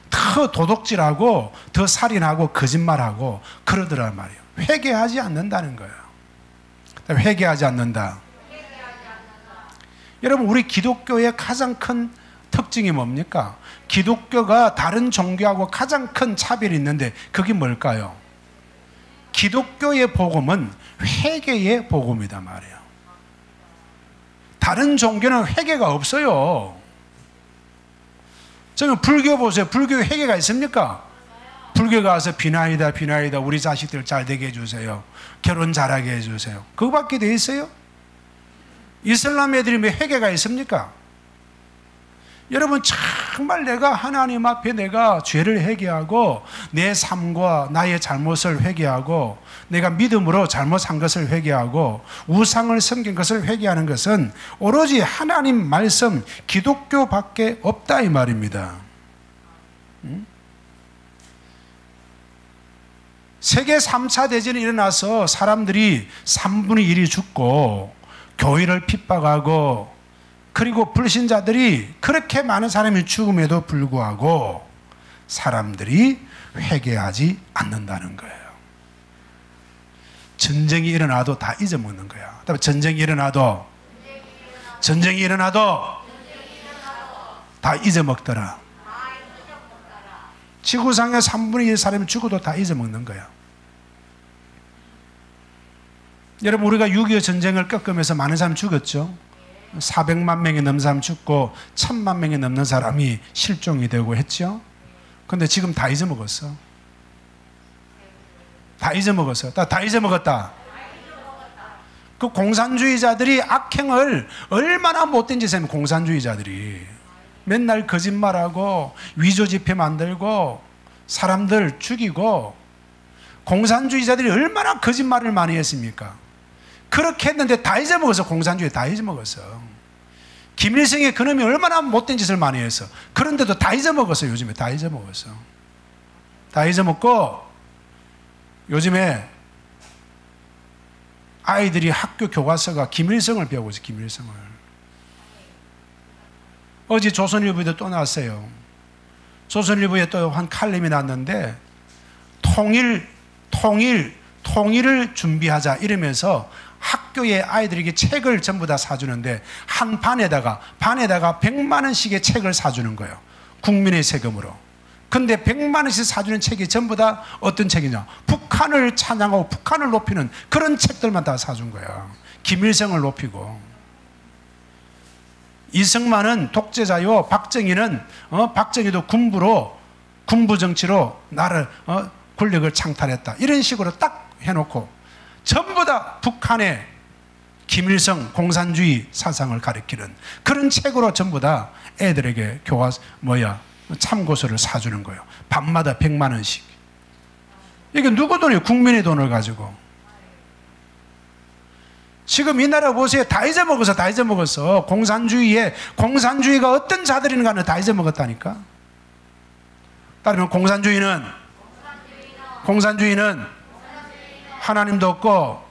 더 도둑질하고 더 살인하고 거짓말하고 그러더란 말이에요. 회개하지 않는다는 거예요. 회개하지 않는다. 여러분, 우리 기독교의 가장 큰 특징이 뭡니까? 기독교가 다른 종교하고 가장 큰 차별이 있는데 그게 뭘까요? 기독교의 복음은 회개의 복음이다 말이에요. 다른 종교는 회개가 없어요. 저는 불교 보세요. 불교에 회개가 있습니까? 불교 가서 비나이다 우리 자식들 잘 되게 해주세요. 결혼 잘하게 해주세요. 그거밖에 돼 있어요? 이슬람 애들이 왜 회개가 있습니까? 여러분, 정말 내가 하나님 앞에 내가 죄를 회개하고 내 삶과 나의 잘못을 회개하고 내가 믿음으로 잘못한 것을 회개하고 우상을 섬긴 것을 회개하는 것은 오로지 하나님 말씀 기독교밖에 없다 이 말입니다. 세계 3차 대전이 일어나서 사람들이 3분의 1이 죽고 교회를 핍박하고 그리고 불신자들이 그렇게 많은 사람이 죽음에도 불구하고 사람들이 회개하지 않는다는 거예요. 전쟁이 일어나도 다 잊어먹는 거야. 그다음에 전쟁이 일어나도 다 잊어먹더라. 지구상에 3분의 1 사람이 죽어도 다 잊어먹는 거야. 여러분, 우리가 6.25 전쟁을 겪으면서 많은 사람이 죽었죠. 400만 명이 넘는 사람 죽고 1000만 명이 넘는 사람이 실종이 되고 했죠. 근데 지금 다 잊어먹었어. 다 잊어먹었다. 그 공산주의자들이 악행을 얼마나 못된 짓을 하면 공산주의자들이 맨날 거짓말하고 위조지표 만들고 사람들 죽이고 공산주의자들이 얼마나 거짓말을 많이 했습니까? 그렇게 했는데 다 잊어먹었어. 공산주의 다 잊어먹었어. 김일성의 그놈이 얼마나 못된 짓을 많이 했어. 그런데도 다 잊어먹었어. 요즘에 다 잊어먹었어. 다 잊어먹고 요즘에 아이들이 학교 교과서가 김일성을 배우고 있어. 김일성을. 어제 조선일보에도 또 나왔어요. 조선일보에 또 한 칼럼이 났는데 통일을 준비하자 이러면서 학교에 아이들에게 책을 전부 다 사주는데 한 반에다가 100만 원씩의 책을 사주는 거예요. 국민의 세금으로. 근데 100만 원씩 사주는 책이 전부 다 어떤 책이냐? 북한을 찬양하고 북한을 높이는 그런 책들만 다 사준 거야. 김일성을 높이고. 이승만은 독재자요. 박정희도 군부 정치로 나를 권력을 창탈했다. 이런 식으로 딱 해놓고 전부 다 북한의 김일성 공산주의 사상을 가리키는 그런 책으로 전부 다 애들에게 참고서를 사주는 거예요. 밤마다 100만 원씩. 이게 누구 돈이에요? 국민의 돈을 가지고. 지금 이 나라 보세요. 다 잊어먹었어. 공산주의가 어떤 자들인가는 다 잊어먹었다니까. 따르면 공산주의는 하나님도 없고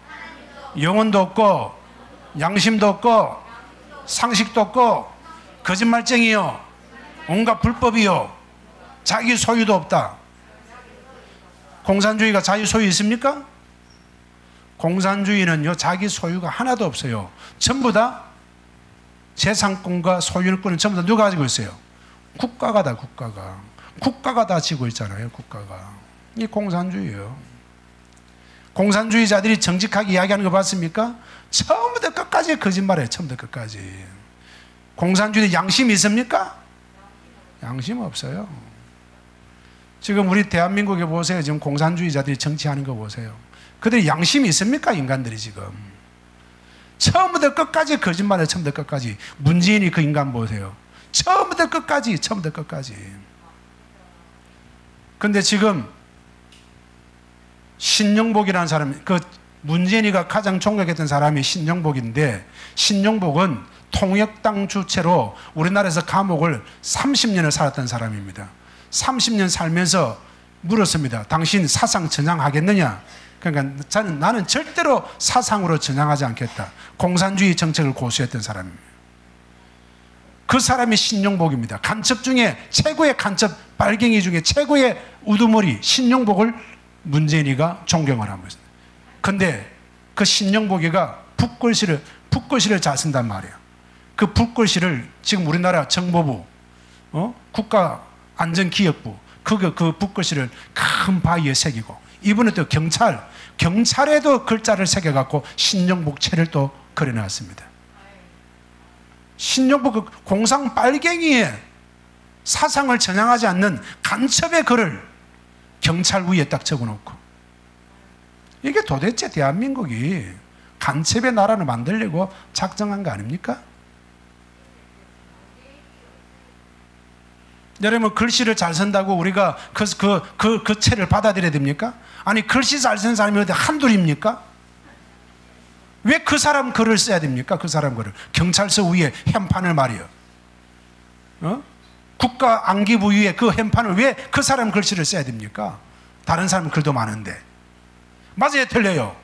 영혼도 없고 양심도 없고 상식도 없고 거짓말쟁이요, 온갖 불법이요, 자기 소유도 없다. 공산주의가 자기 소유 있습니까? 공산주의는요, 자기 소유가 하나도 없어요. 전부 다 재산권과 소유권은 전부 다 누가 가지고 있어요? 국가가 다 지고 있잖아요. 국가가. 이 공산주의예요. 공산주의자들이 정직하게 이야기하는 거 봤습니까? 처음부터 끝까지 거짓말이에요. 처음부터 끝까지. 공산주의 양심이 있습니까? 양심 없어요. 지금 우리 대한민국에 보세요. 지금 공산주의자들이 정치하는 거 보세요. 그들이 양심이 있습니까? 인간들이 지금. 처음부터 끝까지 거짓말이에요. 처음부터 끝까지. 문재인이 그 인간 보세요. 처음부터 끝까지. 근데 지금 신용복이라는 사람, 그 문재인이가 가장 존경했던 사람이 신용복인데, 신용복은 통역당 주체로 우리나라에서 감옥을 30년을 살았던 사람입니다. 30년 살면서 물었습니다. 당신 사상 전향하겠느냐? 그러니까 나는 절대로 사상으로 전향하지 않겠다. 공산주의 정책을 고수했던 사람입니다. 그 사람이 신용복입니다. 간첩 중에 최고의 간첩, 빨갱이 중에 최고의 우두머리 신용복을 문재인이가 존경을 하고 있습니다. 근데 그 신용복이가 붓글씨를 잘 쓴단 말이에요. 그 붓글씨를 지금 우리나라 정보부, 국가안전기획부, 그 붓글씨를 큰 바위에 새기고, 이번에 또 경찰에도 글자를 새겨갖고 신용복체를 또 그려놨습니다. 신용복 그 공상 빨갱이의 사상을 전향하지 않는 간첩의 글을 경찰 위에 딱 적어놓고, 이게 도대체 대한민국이 간첩의 나라를 만들려고 작정한 거 아닙니까? 여러분, 글씨를 잘 쓴다고 우리가 그 채를 받아들여야 됩니까? 아니, 글씨 잘 쓰는 사람이 어디 한둘입니까? 왜 그 사람 글을 써야 됩니까? 그 사람 글을. 경찰서 위에 현판을 말이요. 국가안기부 위에 그 현판을 왜 그 사람 글씨를 써야 됩니까? 다른 사람 글도 많은데. 맞아요, 틀려요?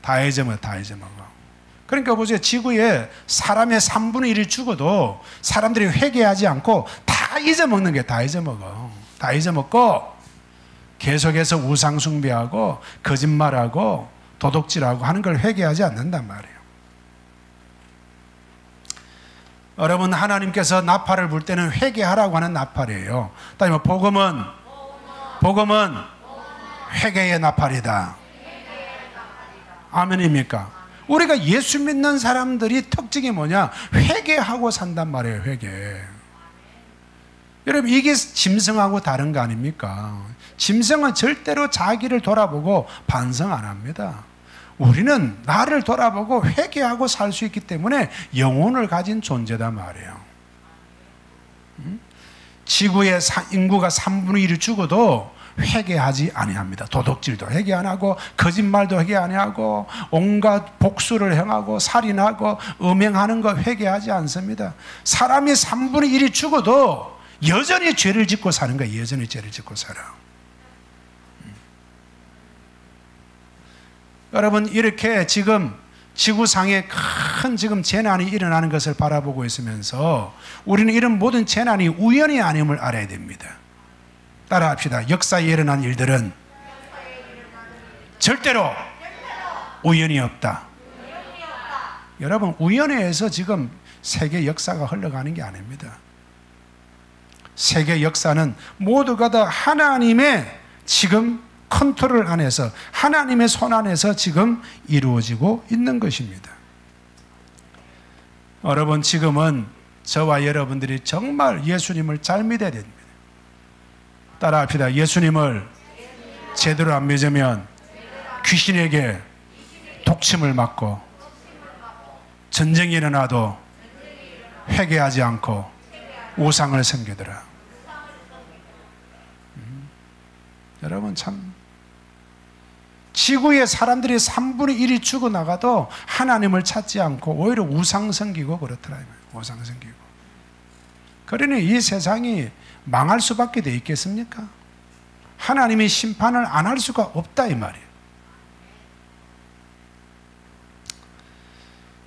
다 잊어먹어. 그러니까 보세요. 지구에 사람의 3분의 1이 죽어도 사람들이 회개하지 않고 다 잊어먹는 게 다 잊어먹고 계속해서 우상숭배하고 거짓말하고 도둑질하고 하는 걸 회개하지 않는단 말이에요. 여러분, 하나님께서 나팔을 불 때는 회개하라고 하는 나팔이에요. 그다음에 복음은 회개의 나팔이다. 아멘입니까? 우리가 예수 믿는 사람들이 특징이 뭐냐? 회개하고 산단 말이에요. 회개. 여러분, 이게 짐승하고 다른 거 아닙니까? 짐승은 절대로 자기를 돌아보고 반성 안 합니다. 우리는 나를 돌아보고 회개하고 살 수 있기 때문에 영혼을 가진 존재단 말이에요. 지구의 인구가 3분의 1이 죽어도 회개하지 아니합니다. 도둑질도 회개 안 하고, 거짓말도 회개 안 하고, 온갖 복수를 행하고, 살인하고, 음행하는 거 회개하지 않습니다. 사람이 3분의 1이 죽어도 여전히 죄를 짓고 사는 거예요. 여전히 죄를 짓고 살아. 여러분, 이렇게 지금 지구상에 큰 지금 재난이 일어나는 것을 바라보고 있으면서 우리는 이런 모든 재난이 우연이 아님을 알아야 됩니다. 따라합시다. 역사에 일어난 일들은 절대로 우연이 없다. 여러분, 우연에 의해서 지금 세계 역사가 흘러가는 게 아닙니다. 세계 역사는 모두가 다 하나님의 지금 컨트롤 안에서, 하나님의 손 안에서 지금 이루어지고 있는 것입니다. 여러분, 지금은 저와 여러분들이 정말 예수님을 잘 믿어야 됩니다. 따라합시다. 예수님을 제대로 안 믿으면 귀신에게 독침을 맞고 전쟁이 일어나도 회개하지 않고 우상을 섬기더라. 여러분 참 지구의 사람들이 3분의 1이 죽어나가도 하나님을 찾지 않고 오히려 우상 섬기고 그렇더라. 우상 섬기고. 그러니 이 세상이 망할 수밖에 돼 있겠습니까? 하나님이 심판을 안 할 수가 없다 이 말이에요.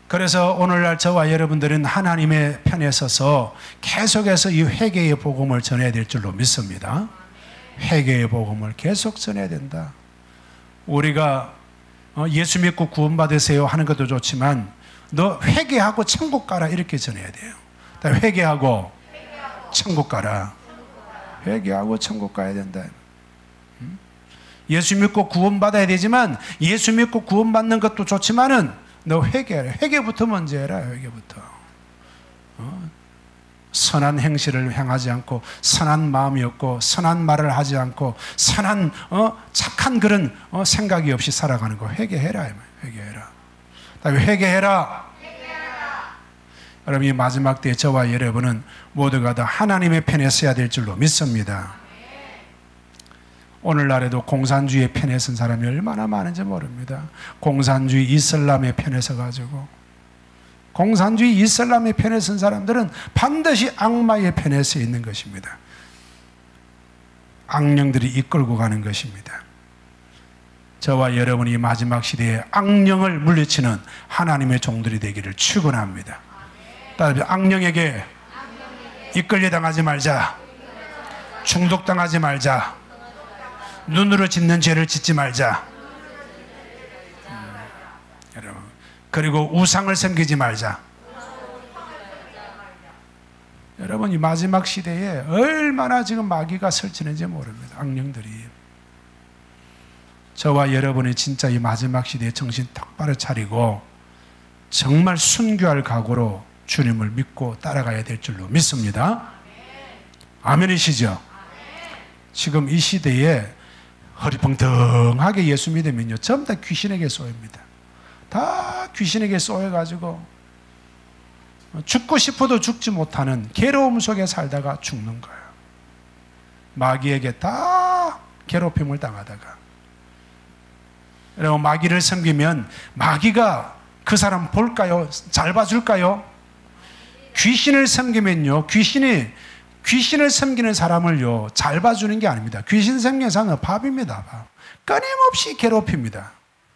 그래서 오늘날 저와 여러분들은 하나님의 편에 서서 계속해서 이 회개의 복음을 전해야 될 줄로 믿습니다. 회개의 복음을 계속 전해야 된다. 우리가 예수 믿고 구원받으세요 하는 것도 좋지만 너 회개하고 천국 가라 이렇게 전해야 돼요. 회개하고 천국 가라. 회개하고 천국 가야 된다. 예수 믿고 구원받아야 되지만 예수 믿고 구원받는 것도 좋지만은 너 회개해라. 회개부터 먼저 해라. 회개부터. 선한 행실을 행하지 않고 선한 마음이 없고 선한 말을 하지 않고 선한 착한 그런 생각이 없이 살아가는 거 회개해라. 회개해라. 다음에 회개해라. 여러분 이 마지막 때에 저와 여러분은 모두가 다 하나님의 편에 서야 될 줄로 믿습니다. 오늘날에도 공산주의의 편에 선 사람이 얼마나 많은지 모릅니다. 공산주의 이슬람의 편에 서가지고 공산주의 이슬람의 편에 선 사람들은 반드시 악마의 편에 서 있는 것입니다. 악령들이 이끌고 가는 것입니다. 저와 여러분이 마지막 시대에 악령을 물리치는 하나님의 종들이 되기를 축원합니다. 따라서 악령에게 이끌려 당하지 말자. 중독당하지 말자. 눈으로 짓는 죄를 짓지 말자. 여러분 그리고 우상을 섬기지 말자. 여러분 이 마지막 시대에 얼마나 지금 마귀가 설치는지 모릅니다. 악령들이. 저와 여러분이 진짜 이 마지막 시대에 정신 똑바로 차리고 정말 순교할 각오로 주님을 믿고 따라가야 될 줄로 믿습니다. 아멘이시죠? 지금 이 시대에 허리펑텅하게 예수 믿으면요 전부 다 귀신에게 쏘입니다. 다 귀신에게 쏘여가지고 죽고 싶어도 죽지 못하는 괴로움 속에 살다가 죽는 거예요. 마귀에게 다 괴롭힘을 당하다가. 여러분 마귀를 섬기면 마귀가 그 사람 볼까요? 잘 봐줄까요? 귀신을 섬기면요 귀신을 섬기는 사람을요 잘 봐주는 게 아닙니다. 귀신 섬기는 사람은 밥입니다. 밥. 끊임없이 괴롭힙니다.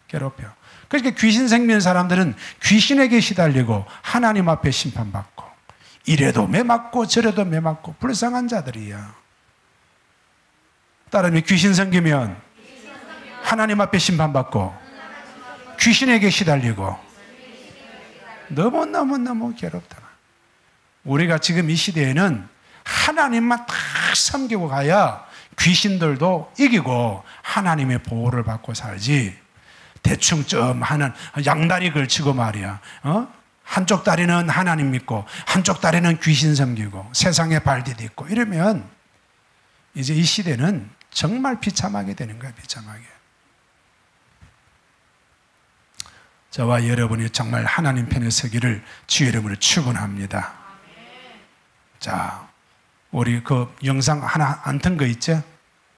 괴롭혀. 그러니까 귀신 섬기는 사람들은 귀신에게 시달리고 하나님 앞에 심판받고 이래도 매맞고 저래도 매맞고 불쌍한 자들이야. 따라서 귀신 섬기면 하나님 앞에 심판받고 귀신에게 시달리고 너무 괴롭다. 우리가 지금 이 시대에는 하나님만 딱 섬기고 가야 귀신들도 이기고 하나님의 보호를 받고 살지. 대충 좀 하는 양다리 걸치고 말이야. 한쪽 다리는 하나님 믿고 한쪽 다리는 귀신 섬기고 세상에 발 디딛고 이러면 이제 이 시대는 정말 비참하게 되는 거야. 비참하게. 저와 여러분이 정말 하나님 편에 서기를 주의 이름으로 축원합니다. 자, 우리 그 영상 하나 안 튼 거 있죠?